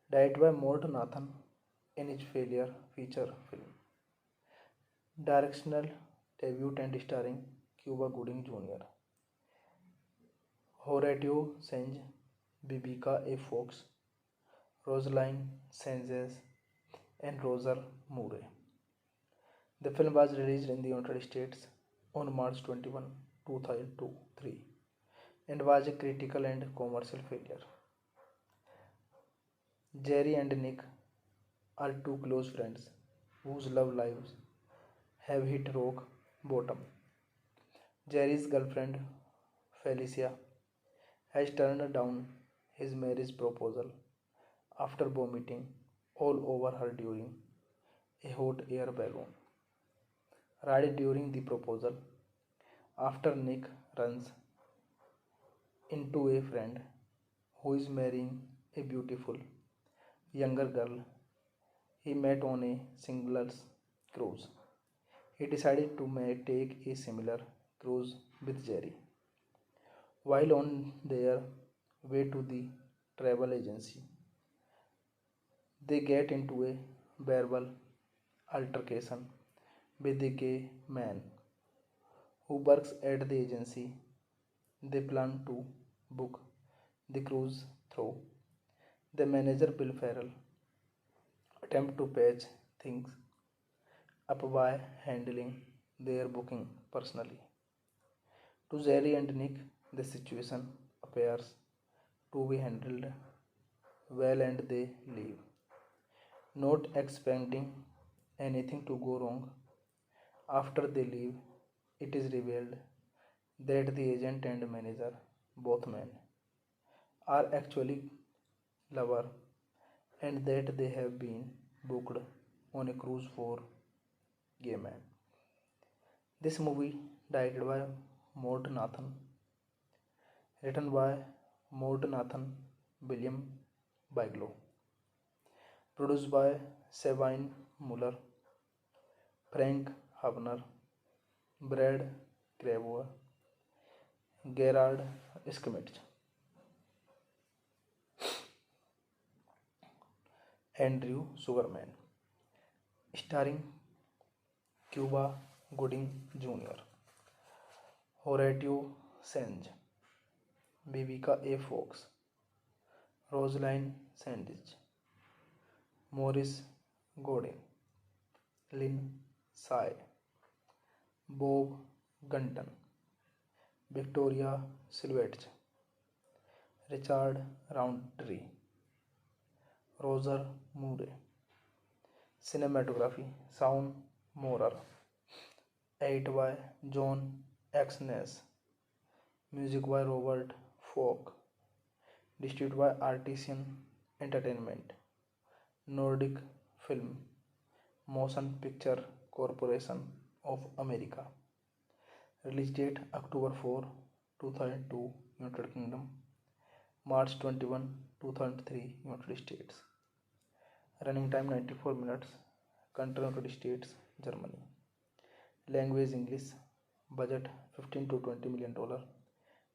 directed by Mort Nathan in his failure feature film. Directional debut and starring Cuba Gooding Jr., Horatio Sanz, Vivica A. Fox, Rosaline Sanchez, and Roger Moore. The film was released in the United States on March 21, 2003 and was a critical and commercial failure. Jerry and Nick are two close friends whose love lives have hit rock bottom. Jerry's girlfriend, Felicia, has turned down his marriage proposal after vomiting all over her during a hot air balloon ride during the proposal. After Nick runs into a friend who is marrying a beautiful younger girl he met on a singles cruise, he decided to take a similar cruise with Jerry. While on their way to the travel agency, they get into a verbal altercation with a gay man who works at the agency they plan to book the cruise through. The manager, Bill Farrell, attempts to patch things up by handling their booking personally. To Jerry and Nick, the situation appears to be handled well and they leave, not expecting anything to go wrong. After they leave, it is revealed that the agent and manager, both men, are actually lovers and that they have been booked on a cruise for gay men. This movie, directed by Mort Nathan, written by Mort Nathan William Bigelow, produced by Sabine Muller, Frank Hubner, Brad Gravois, Gerard Schmidt, Andrew Sugarman, starring Cuba Gooding Jr., Horatio Sanz, Vivica A. Fox, Rosaline Sandage, Morris Godin, Lynn Sai, Bob Gunton, Victoria Silvage, Richard Roundtree, Roger Moore. Cinematography Sound Morer, edited by John Exnes, music by Robert Falk, distributed by Artisan Entertainment, Nordic Film, Motion Picture Corporation of America. Release date October 4, 2002, United Kingdom, March 21, 2003, United States. Running time 94 minutes. Country United States, Germany. Language English. Budget $15 to $20 million.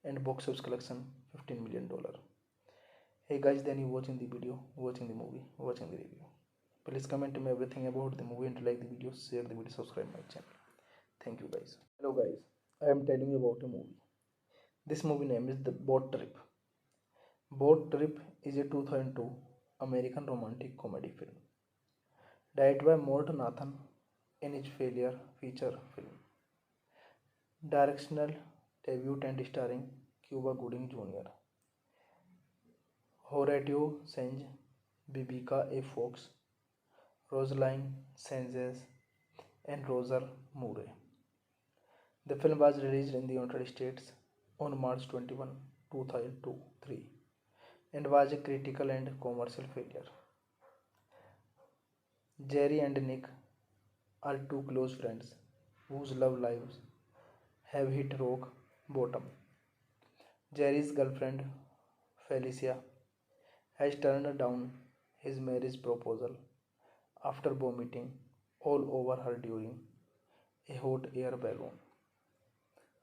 And box office collection $15 million. Hey guys, then you watching the video, watching the movie, watching the review. Please comment me everything about the movie and like the video, share the video, subscribe my channel. Thank you guys. Hello guys, I am telling you about a movie. This movie name is The Boat Trip. Boat Trip is a 2002 American romantic comedy film. Directed by Mort Nathan in his failure feature film. Directional debut and starring Cuba Gooding Jr., Horatio Sanz, Vivica A. Fox, Rosaline Sanchez, and Roger Moore. The film was released in the United States on March 21, 2003 and was a critical and commercial failure. Jerry and Nick are two close friends whose love lives have hit rock bottom. Jerry's girlfriend, Felicia, has turned down his marriage proposal after vomiting all over her during a hot air balloon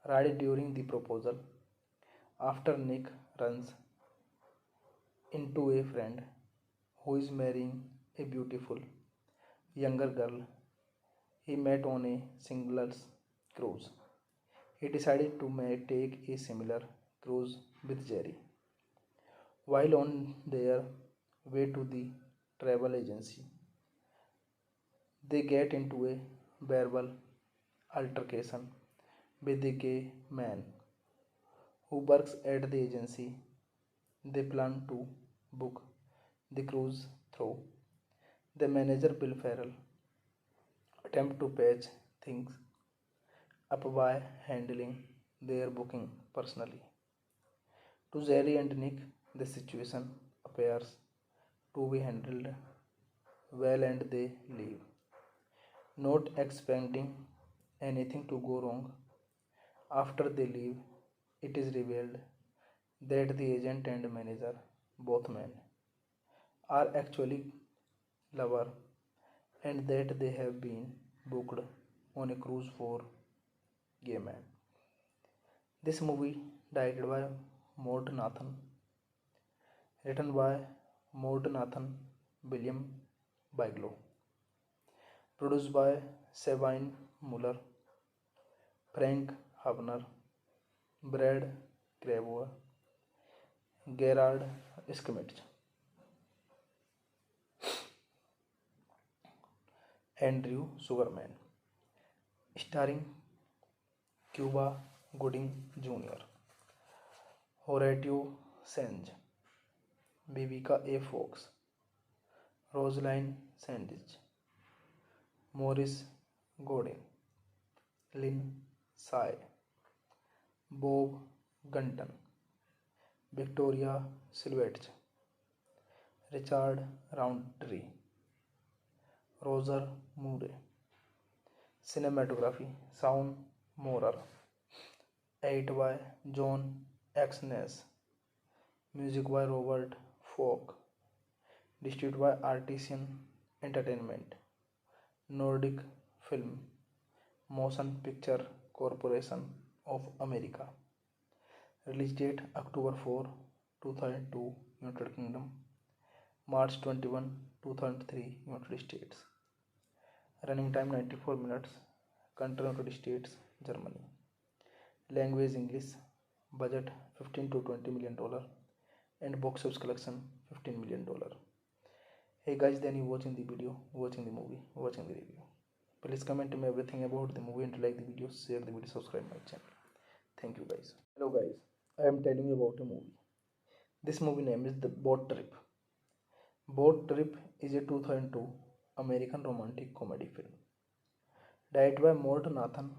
ride during the proposal. After Nick runs into a friend who is marrying a beautiful younger girl he met on a singles cruise, he decided to take a similar cruise with Jerry. While on their way to the travel agency, they get into a verbal altercation with a gay man who works at the agency. They plan to book the cruise through the manager Bill Farrell attempt to patch things up by handling their booking personally. To Jerry and Nick, the situation appears to be handled well and they leave, not expecting anything to go wrong. After they leave, it is revealed that the agent and manager, both men, are actually lovers and that they have been booked on a cruise for gay men. This movie, directed by Mort Nathan, written by Mort Nathan, William Bigelow, produced by Sabine Muller, Frank Hubner, Brad Gravois, Gerard Schmidt, Andrew Sugarman, starring Cuba Gooding Jr., Horatio Sanz, Vivica A. Fox, Rosaline Sanchez, Morris Godin, Lynn Sai, Bob Gunton, Victoria Silvage, Richard Roundtree, Roger Moore. Cinematography Sound Morer, edited by John Exnes, music by Robert Falk, distributed by Artisan Entertainment, Nordic Film, Motion Picture Corporation of America. Release date October 4, 2002, United Kingdom, March 21, 2003, United States. Running time 94 minutes. Country United States, Germany. Language English. Budget $15 to $20 million. And box office collection $15 million. Hey guys, then you watching the video, watching the movie, watching the review. Please comment me everything about the movie and like the video, share the video, subscribe my channel. Thank you guys. Hello guys, I am telling you about a movie. This movie name is The Boat Trip. Boat Trip is a 2002 American romantic comedy film directed by Mort Nathan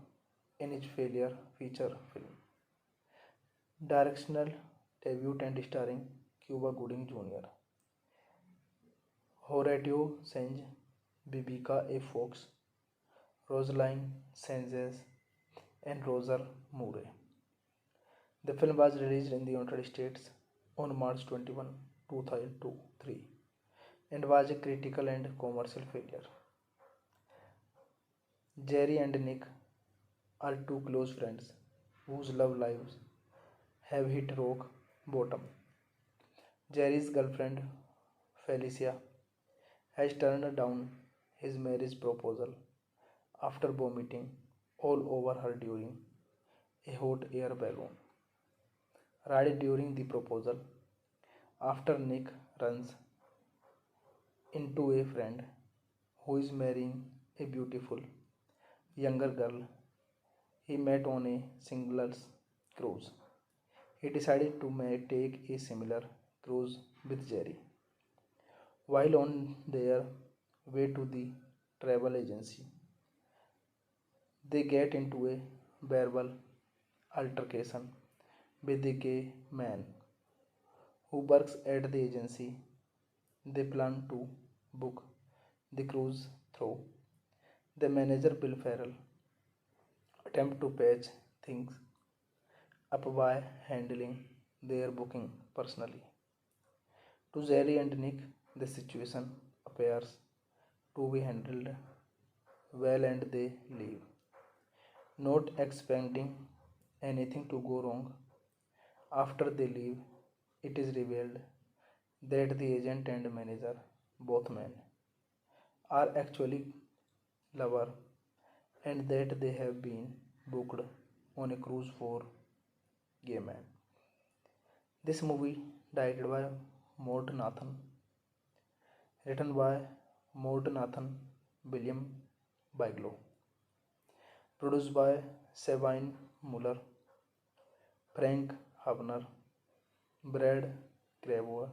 in his failure feature film. Directional debut and starring Cuba Gooding Jr., Horatio Sanz, Vivica A. Fox, Rosaline Sanchez, and Roger Moore. The film was released in the United States on March 21, 2003 and was a critical and commercial failure. Jerry and Nick are two close friends whose love lives have hit rock bottom. Jerry's girlfriend, Felicia, has turned down his marriage proposal after vomiting all over her during a hot air balloon ride during the proposal. After Nick runs into a friend who is marrying a beautiful younger girl he met on a singles cruise, he decided to take a similar cruise with Jerry. While on their way to the travel agency, they get into a verbal altercation with a gay man who works at the agency. They plan to book the cruise through the manager Bill Farrell attempt to patch things up by handling their booking personally. To Jerry and Nick, the situation appears to be handled well and they leave, not expecting anything to go wrong. After they leave, it is revealed that the agent and manager, both men, are actually lovers and that they have been booked on a cruise for gay men. This movie, directed by Mort Nathan, written by Mort Nathan, William Bigelow, produced by Sabine Muller, Frank Hubner, Brad Gravois,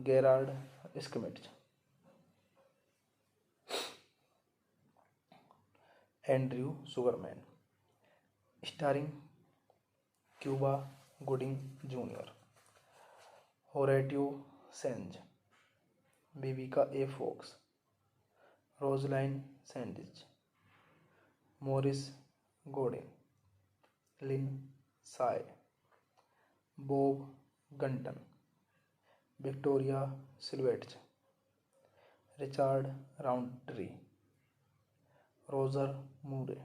Gerard Schmidt, Andrew Sugarman, starring Cuba Gooding Jr., Horatio Sanz, Vivica A. Fox, Rosaline Sandage, Morris Godin, Lynn Sai, Bob Gunton, Victoria Silvette, Richard Roundtree, Roger Moore.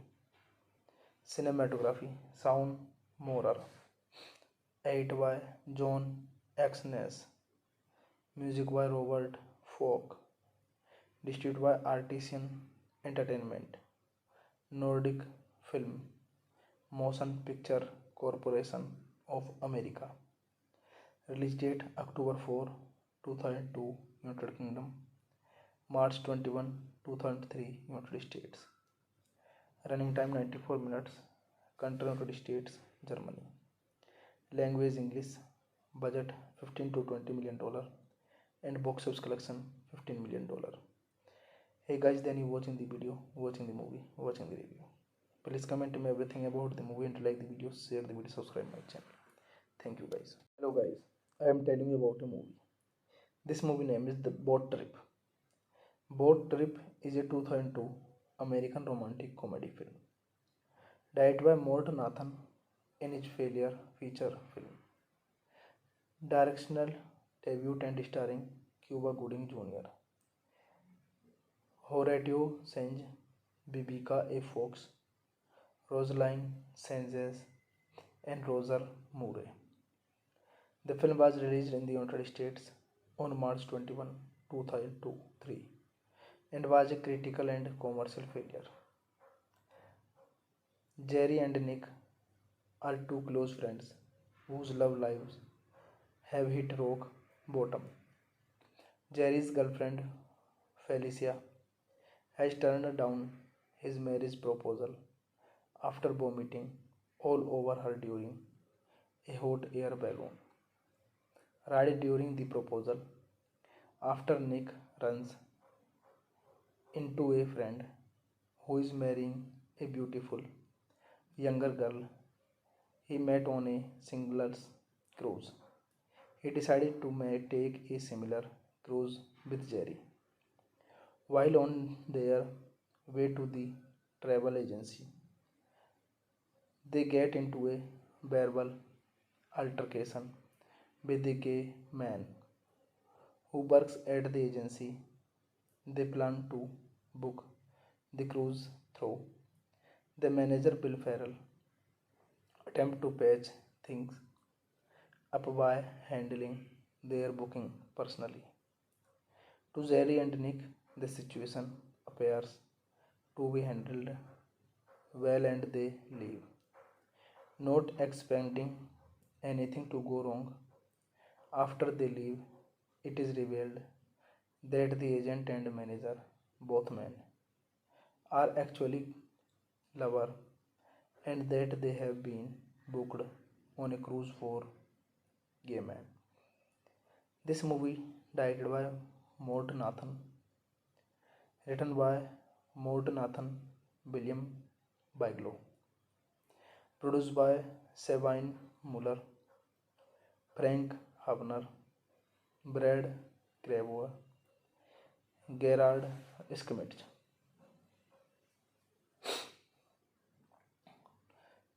Cinematography Sound Morer, edited by John Exnes, music by Robert Falk, distributed by Artisan Entertainment, Nordic Film, Motion Picture Corporation of America. Release date October 4, 2002, United Kingdom, March 21, 2003, United States. Running time 94 minutes, country United States, Germany. Language English, budget $15 to $20 million, and box office collection $15 million. Hey guys, then you watching the video, watching the movie, watching the review. Please comment me everything about the movie and like the video, share the video, subscribe my channel. Thank you guys. Hello guys, I am telling you about a movie. This movie name is The Boat Trip. Boat Trip is a 2002 American romantic comedy film directed by Mort Nathan in his failure feature film. Directional debut and starring Cuba Gooding Jr., Horatio Sanz, Vivica A. Fox, Rosaline Sanchez, and Roger Moore. The film was released in the United States on March 21, 2003 and was a critical and commercial failure. Jerry and Nick are two close friends whose love lives have hit rock bottom. Jerry's girlfriend, Felicia, has turned down his marriage proposal after vomiting all over her during a hot air balloon ride during the proposal. After Nick runs into a friend who is marrying a beautiful younger girl he met on a singles cruise. He decided to take a similar cruise with Jerry. While on their way to the travel agency, they get into a verbal altercation with a gay man who works at the agency. They plan to book the cruise through the manager Bill Farrell attempt to patch things up by handling their booking personally. To Jerry and Nick, the situation appears to be handled well and they leave, not expecting anything to go wrong. After they leave, it is revealed that the agent and manager, both men, are actually lovers and that they have been booked on a cruise for gay men. This movie, directed by Mort Nathan, written by Mort Nathan, William Bigelow, produced by Sabine Muller, Frank Hubner, Brad Gravois, Gerard Schmidt,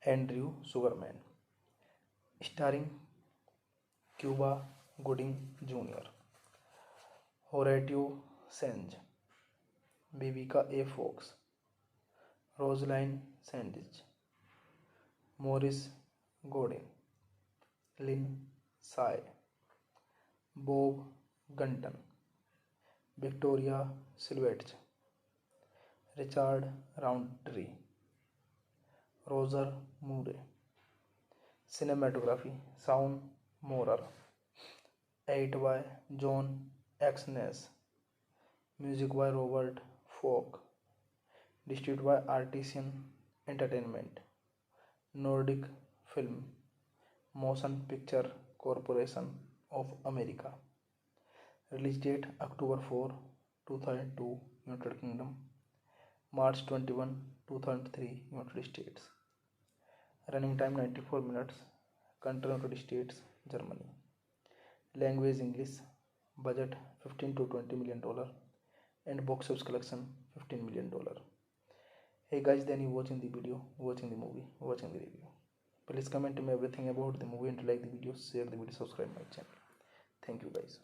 Andrew Sugarman, starring Cuba Gooding Jr., Horatio Sanz, Vivica A. Fox, Rosaline Sandage, Morris Godin, Lynn Sai, Bob Gunton, Victoria Silvette, Richard Roundtree, Roger Moore. Cinematography Sound Morer, edited by John Exnes, music by Robert Falk, distributed by Artisan Entertainment, Nordic Film, Motion Picture Corporation of America. Release date October 4, 2002, United Kingdom, March 21, 2003, United States. Running time 94 minutes. Country United States, Germany. Language English. Budget $15 to $20 million. And box office collection $15 million. Hey guys, then you watching the video, watching the movie, watching the review. Please comment me everything about the movie and like the video, share the video, subscribe my channel. Thank you guys.